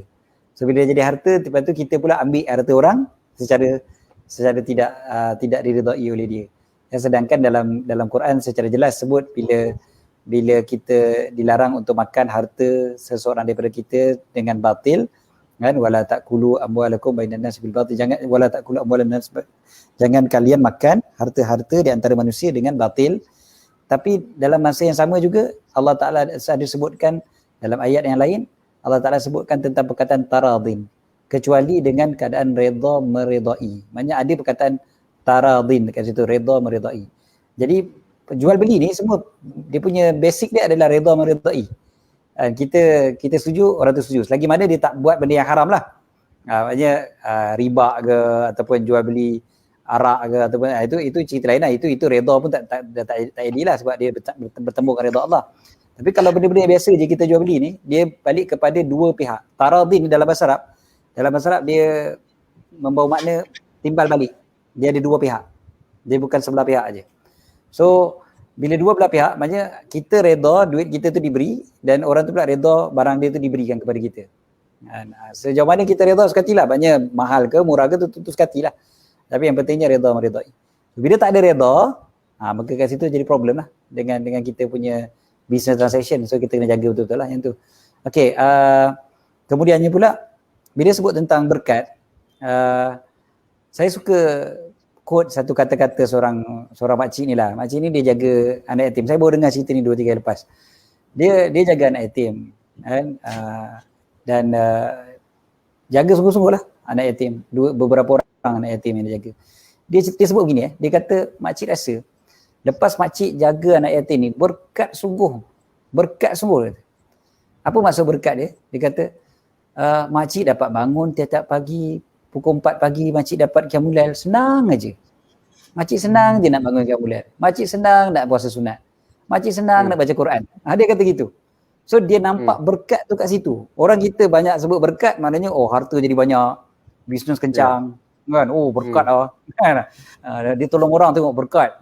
So bila dia jadi harta, lepas tu kita pula ambil harta orang secara tidak diredai oleh dia. Sedangkan dalam Quran secara jelas sebut bila kita dilarang untuk makan harta seseorang daripada kita dengan batil, kan, wala taqulu amwalakum bainan nas bil batil, jangan kalian makan harta-harta di antara manusia dengan batil. Tapi dalam masa yang sama juga Allah Taala ada sebutkan dalam ayat yang lain, Allah Taala sebutkan tentang perkataan taradin, kecuali dengan keadaan redha meredai. Maksudnya ada perkataan taradin dekat situ, redha meredai. Jadi jual beli ni semua dia punya basic dia adalah redha meredai. Kita setuju, orang tu setuju. Selagi mana dia tak buat benda yang haram lah. Maksudnya riba ke ataupun jual beli arak ke ataupun itu cerita lain lah. Itu redha pun tak adil lah, sebab dia bertemu dengan redha Allah. Tapi kalau benda-benda yang biasa je kita jual beli ni, dia balik kepada dua pihak. Taradin dalam bahasa Arab dia membawa makna timbal balik. Dia ada dua pihak. Dia bukan sebelah pihak aja. So bila dua belah pihak, maknanya kita redha duit kita tu diberi dan orang tu pula redha barang dia tu diberikan kepada kita. Sejauh mana kita redha sekatilah, maknanya mahal ke murah ke tu sekatilah. Tapi yang pentingnya redha meredai. Bila tak ada redha, maka kat situ jadi problem lah dengan kita punya business transaction. So kita kena jaga betul-betul lah yang tu. Okey, kemudiannya pula bila sebut tentang berkat, saya suka quote satu kata-kata seorang makcik ni lah. Makcik ni dia jaga anak yatim. Saya baru dengar cerita ni 2-3 hari lepas. Dia jaga anak yatim kan, dan jaga sungguh-sungguh lah anak yatim. Beberapa orang anak yatim yang dia jaga. Dia sebut begini dia kata makcik rasa lepas makcik jaga anak yatim ni berkat sungguh. Apa maksud berkat dia? Dia kata makcik dapat bangun tiap-tiap pagi pukul 4 pagi, makcik dapat qiyamul lail, senang aja. Makcik senang je nak bangun qiyamul lail. Makcik senang nak puasa sunat. Makcik senang nak baca Quran. Dia kata gitu. So dia nampak berkat tu kat situ. Orang kita banyak sebut berkat, maknanya harta jadi banyak, bisnes kencang, kan? Berkat kan? Dia tolong orang tengok berkat.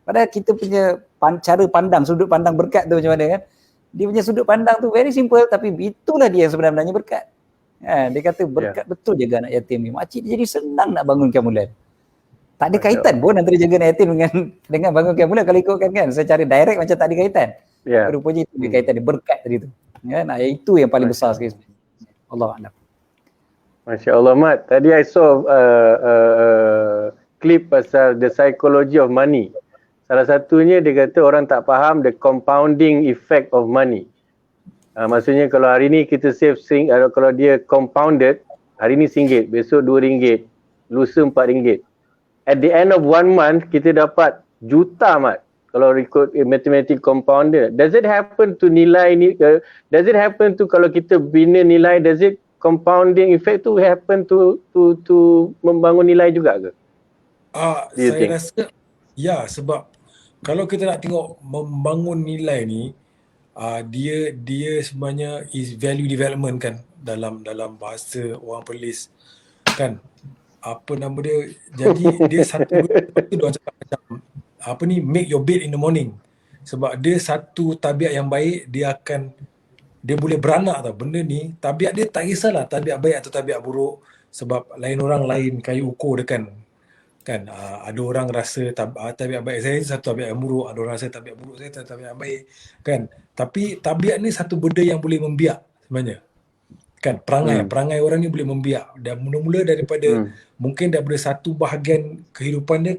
Padahal kita punya cara pandang, sudut pandang berkat tu macam mana kan? Dia punya sudut pandang tu very simple, tapi itulah dia yang sebenarnya berkat. Dia kata berkat betul jaga anak yatim ni. Makcik jadi senang nak bangun qiyamul lail. Tak ada kaitan pun antara jaga anak yatim dengan bangun qiyamul lail kalau ikutkan kan. Secara direct macam tak ada kaitan. Rupanya itu ada kaitan dia berkat tadi tu. Kan? Itu yang paling besar sekali. Allah a'lam. Masya Allah Mat. Tadi I saw clip pasal the psychology of money. Salah satunya dia kata orang tak faham the compounding effect of money. Maksudnya kalau hari ni kita save kalau dia compounded, hari ni RM1, besok RM2, lusa RM4. At the end of 1 month, kita dapat juta Mat. Kalau ikut mathematic compounded. Does it happen to nilai ni? Does it happen to kalau kita bina nilai, does it compounding effect tu happen to membangun nilai juga ke? Saya rasa ya, sebab kalau kita nak tengok membangun nilai ni, dia sebenarnya is value development kan, dalam bahasa orang Perlis kan, apa nama dia. Jadi dia satu dia orang cakap macam apa ni, make your bed in the morning. Sebab dia satu tabiat yang baik, dia boleh beranak tau. Benda ni, tabiat dia tak kisahlah tabiat baik atau tabiat buruk. Sebab lain orang lain kayu ukur dia kan. Ada orang rasa tabiat baik saya satu tabiat yang buruk, ada orang rasa tabiat buruk saya satu tabiat yang baik kan. Tapi tabiat ni satu benda yang boleh membiak sebenarnya kan. Perangai orang ni boleh membiak, dan mula-mula daripada mungkin daripada satu bahagian kehidupan dia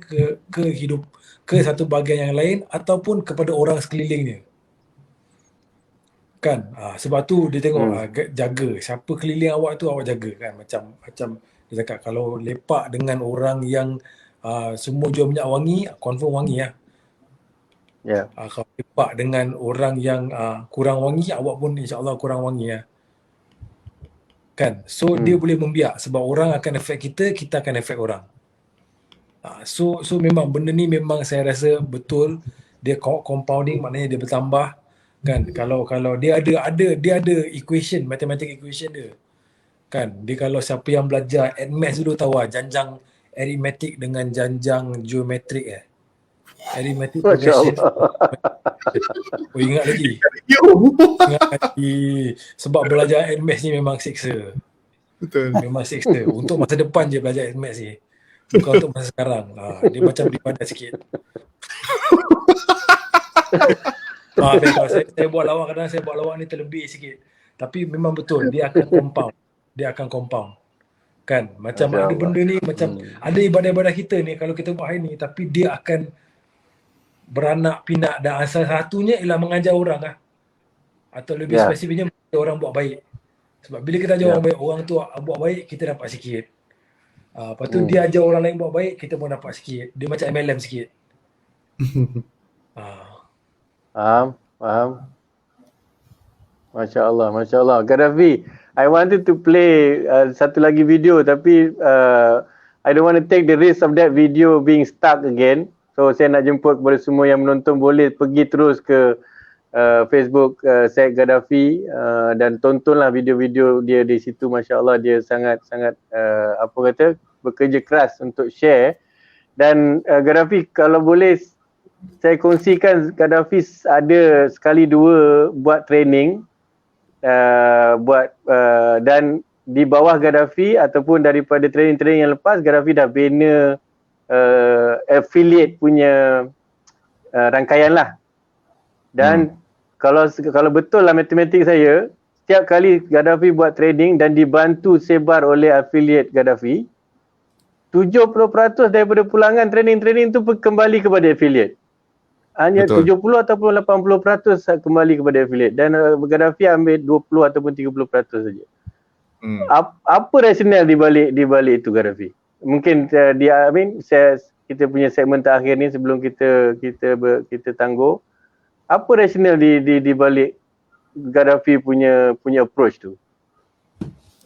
ke satu bahagian yang lain, ataupun kepada orang sekelilingnya kan. Sebab tu dia tengok jaga siapa keliling awak tu, awak jaga kan. Macam dia cakap, kalau lepak dengan orang yang semua jual minyak wangi, confirm wangi lah. Ya. Kalau lepak dengan orang yang kurang wangi, awak pun insyaAllah kurang wangi lah kan. So dia boleh membiak, sebab orang akan efek kita akan efek orang. So memang benda ni memang saya rasa betul, dia compounding, maknanya dia bertambah kan. Kalau dia ada equation, mathematical equation dia kan. Dia kalau siapa yang belajar maths dulu tahu lah, janjang arithmetic dengan janjang geometrik arithmetic progression. Ingat lagi. Ingat lagi. Sebab belajar maths ni memang siksa. Betul. Memang siksa. Untuk masa depan je belajar maths ni, bukan untuk masa sekarang. Dia macam daripada sikit. Memang saya buat lawak, kadang saya buat lawak ni terlebih sikit. Tapi memang betul, dia akan compound kan. Macam Masya ada Allah. benda ni, macam ada ibadah-ibadah kita ni, kalau kita buat hari ni, tapi dia akan beranak pinak, dan salah satunya ialah mengajar orang lah. Atau lebih spesifiknya mengajar orang buat baik. Sebab bila kita ajar orang baik, orang tu buat baik, kita dapat sikit. Lepas tu dia ajar orang lain buat baik, kita pun dapat sikit. Dia macam MLM sikit. Faham. Masya Allah. Gaddafi, I wanted to play satu lagi video, tapi I don't want to take the risk of that video being stuck again. So saya nak jemput kepada semua yang menonton, boleh pergi terus ke Facebook Syed Gaddafi dan tontonlah video-video dia di situ. Masya Allah, dia sangat bekerja keras untuk share. Dan Gaddafi, kalau boleh saya kongsikan, Gaddafi ada sekali dua buat training, dan di bawah Gaddafi ataupun daripada training-training yang lepas, Gaddafi dah bina affiliate punya rangkaian lah. Dan kalau betul lah matematik saya, setiap kali Gaddafi buat training dan dibantu sebar oleh affiliate Gaddafi, 70% daripada pulangan training-training tu kembali kepada affiliate. Hanya Betul. 70 ataupun 80% kembali kepada affiliate, dan Gaddafi ambil 20 ataupun 30% saja. Apa rasional di balik itu, Gaddafi? Mungkin kita punya segmen terakhir ni sebelum kita tangguh. Apa rasional di balik Gaddafi punya approach tu?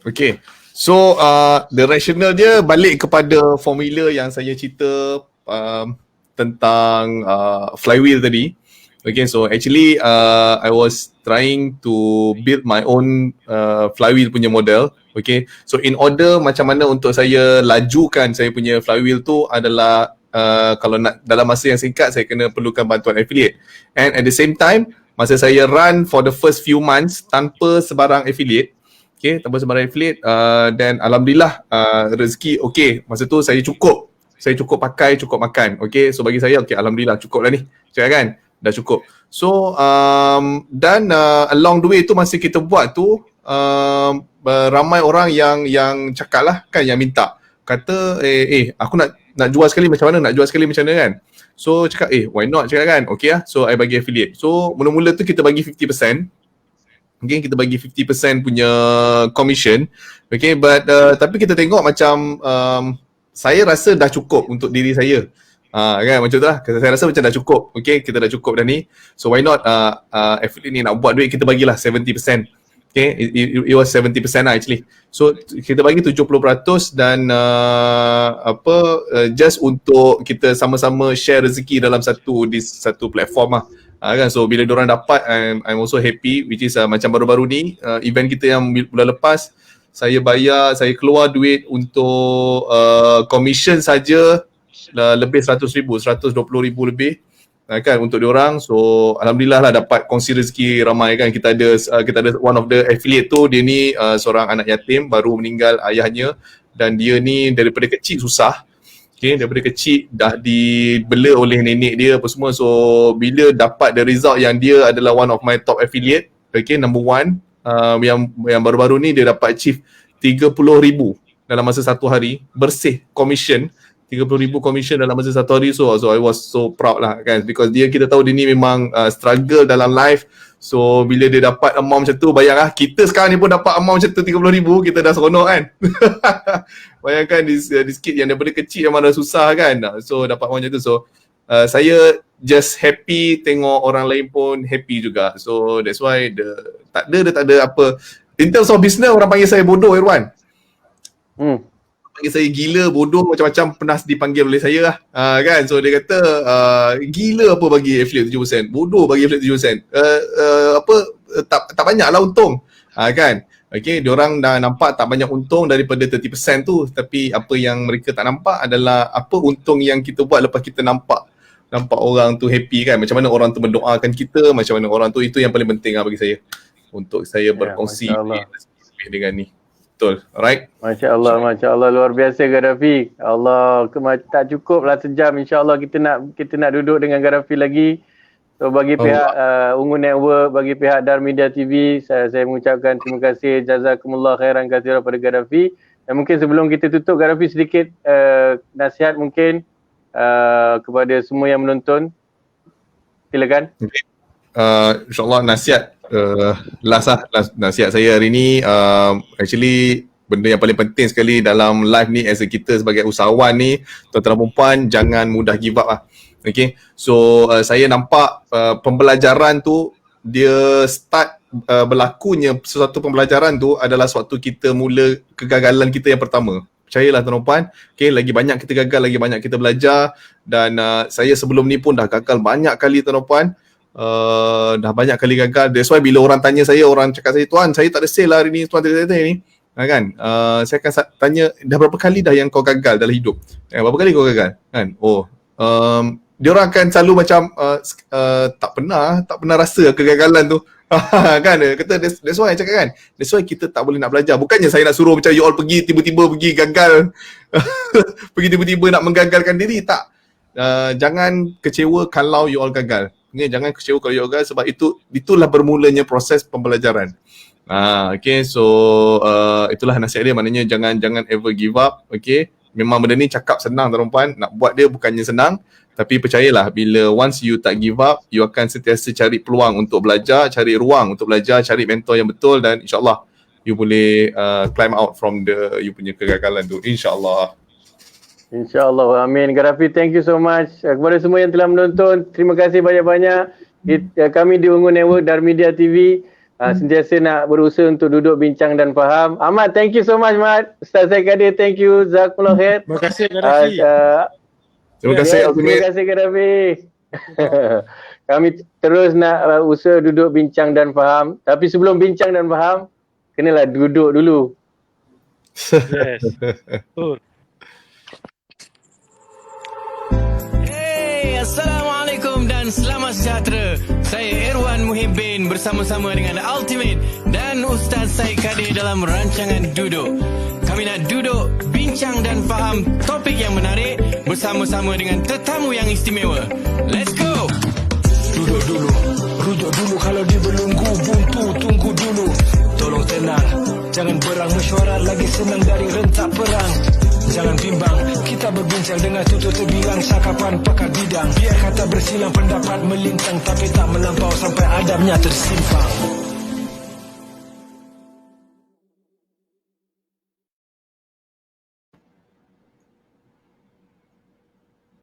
Okay. So the rationale dia balik kepada formula yang saya cerita tentang flywheel tadi. Okay, so actually I was trying to build my own flywheel punya model. Okay, so in order macam mana untuk saya lajukan saya punya flywheel tu adalah kalau nak dalam masa yang singkat, saya kena perlukan bantuan affiliate. And at the same time, masa saya run for the first few months tanpa sebarang affiliate, tanpa sebarang affiliate, dan alhamdulillah rezeki masa tu saya cukup pakai, cukup makan. Okay, so bagi saya alhamdulillah cukup lah ni, cakap kan, dah cukup. So dan along the way tu, masa kita buat tu, ramai orang yang cakap lah kan, yang minta kata aku nak jual sekali macam mana kan. So cakap why not, cakap kan, okay lah, so I bagi affiliate. So mula-mula tu kita bagi 50%. Okay, kita bagi 50% punya commission. Okay, but tapi kita tengok macam saya rasa dah cukup untuk diri saya. Kan macam tu lah. Saya rasa macam dah cukup. Okay, kita dah cukup dah ni. So why not affiliate ni nak buat duit, kita bagilah 70%. Okay, it was 70% lah actually. So kita bagi 70% dan just untuk kita sama-sama share rezeki dalam satu platform lah. Kan, so bila diorang dapat, I'm also happy, which is macam baru-baru ni event kita yang bulan lepas, saya keluar duit untuk commission saja lebih 100,000, 120,000 lebih kan untuk diorang. So alhamdulillah lah dapat kongsi rezeki ramai kan. Kita ada one of the affiliate tu, dia ni seorang anak yatim, baru meninggal ayahnya, dan dia ni daripada kecil susah. Okay, daripada kecil dah dibela oleh nenek dia apa semua. So bila dapat the result yang dia adalah one of my top affiliate, okay, number one, yang baru-baru ni dia dapat achieve 30,000 dalam masa satu hari bersih commission. 30,000 commission dalam masa satu hari. So I was so proud lah kan, because kita tahu dia ni memang struggle dalam life. So bila dia dapat amount macam tu, bayanglah kita sekarang ni pun dapat amount macam tu 30,000, kita dah seronok kan. Bayangkan this kid yang daripada kecil memang dah susah kan, so dapat amount macam tu. So saya just happy tengok orang lain pun happy juga. So that's why tak ada apa. In terms of business, orang panggil saya bodoh, Irwan. Panggil saya gila, bodoh, macam-macam pernah dipanggil oleh saya lah. Kan, so dia kata gila apa bagi affiliate 7%, bodoh bagi affiliate 7%, tak banyak lah untung. Kan, okay, diorang dah nampak tak banyak untung daripada 30% tu, tapi apa yang mereka tak nampak adalah apa untung yang kita buat lepas kita nampak orang tu happy kan, macam mana orang tu mendoakan kita, macam mana orang tu, itu yang paling penting lah bagi saya, untuk saya berkongsi dengan ni. Betul, alright. Masya Allah, luar biasa Gaddafi. Allah, tak cukup lah sejam. InsyaAllah kita nak duduk dengan Gaddafi lagi. So bagi pihak Ungu Network, bagi pihak Dar Media TV, saya mengucapkan terima kasih, jazakumullah khairan katsiran pada Gaddafi. Dan mungkin sebelum kita tutup, Gaddafi, sedikit nasihat mungkin kepada semua yang menonton. Silakan. Okay. InsyaAllah nasihat nasihat saya hari ni, actually benda yang paling penting sekali dalam live ni, as kita sebagai usahawan ni, tuan-tuan dan puan, jangan mudah give up lah. Okay, so saya nampak pembelajaran tu, dia start berlakunya sesuatu pembelajaran tu adalah suatu kita mula kegagalan kita yang pertama. Percayalah tuan-tuan, okay, lagi banyak kita gagal, lagi banyak kita belajar. Dan saya sebelum ni pun dah gagal banyak kali tuan-tuan. Dah banyak kali gagal. That's why bila orang tanya saya, orang cakap saya, tuan saya tak ada sale lah hari ni, tuan tak ada ni, kan, saya akan tanya, dah berapa kali dah yang kau gagal dalam hidup? Berapa kali kau gagal? Kan? Dia orang akan selalu macam tak pernah rasa kegagalan tu. Kan, kata that's why I cakap kan, that's why kita tak boleh nak belajar. Bukannya saya nak suruh macam you all pergi tiba-tiba pergi gagal pergi tiba-tiba nak menggagalkan diri, tak. Jangan kecewa kalau you all gagal. Jangan kecewa kalau you all gagal, sebab itulah bermulanya proses pembelajaran. Okay, so itulah nasihat dia, maknanya jangan ever give up. Okay, memang benda ni cakap senang tuan-tuan, nak buat dia bukannya senang. Tapi percayalah, bila once you tak give up, you akan sentiasa cari peluang untuk belajar, cari ruang untuk belajar, cari mentor yang betul, dan insyaAllah you boleh climb out from you punya kegagalan tu, insyaAllah. InsyaAllah, amin. Gaddafi, thank you so much. Kepada semua yang telah menonton, terima kasih banyak-banyak. Kami di Ungu Network Dar Media TV sentiasa nak berusaha untuk duduk bincang dan faham. Ahmad, thank you so much, Ahmad. Ustaz Saikadir, thank you. Jazakumullah khair. Terima kasih Gaddafi. Terima kasih. Terima kasih Gaddafi. Kami terus nak usaha duduk bincang dan faham. Tapi sebelum bincang dan faham, kenalah duduk dulu. Yes. Betul. Assalamualaikum dan selamat sejahtera. Saya Irwan Muhibbin bersama-sama dengan Ultimate dan Ustaz Saikadir dalam rancangan Duduk. Kami nak duduk, bincang dan faham topik yang menarik bersama-sama dengan tetamu yang istimewa. Let's go! Duduk dulu, rujuk dulu, kalau dia belenggu buntu, tunggu dulu. Tolong tenang, jangan berang mesyuarat lagi senang dari rentak perang. Jangan bimbang, kita berbincang dengan tutur terbilang cakapan pakar bidang. Biar kata bersilang pendapat melintang tapi tak melampau sampai adabnya tersimpang.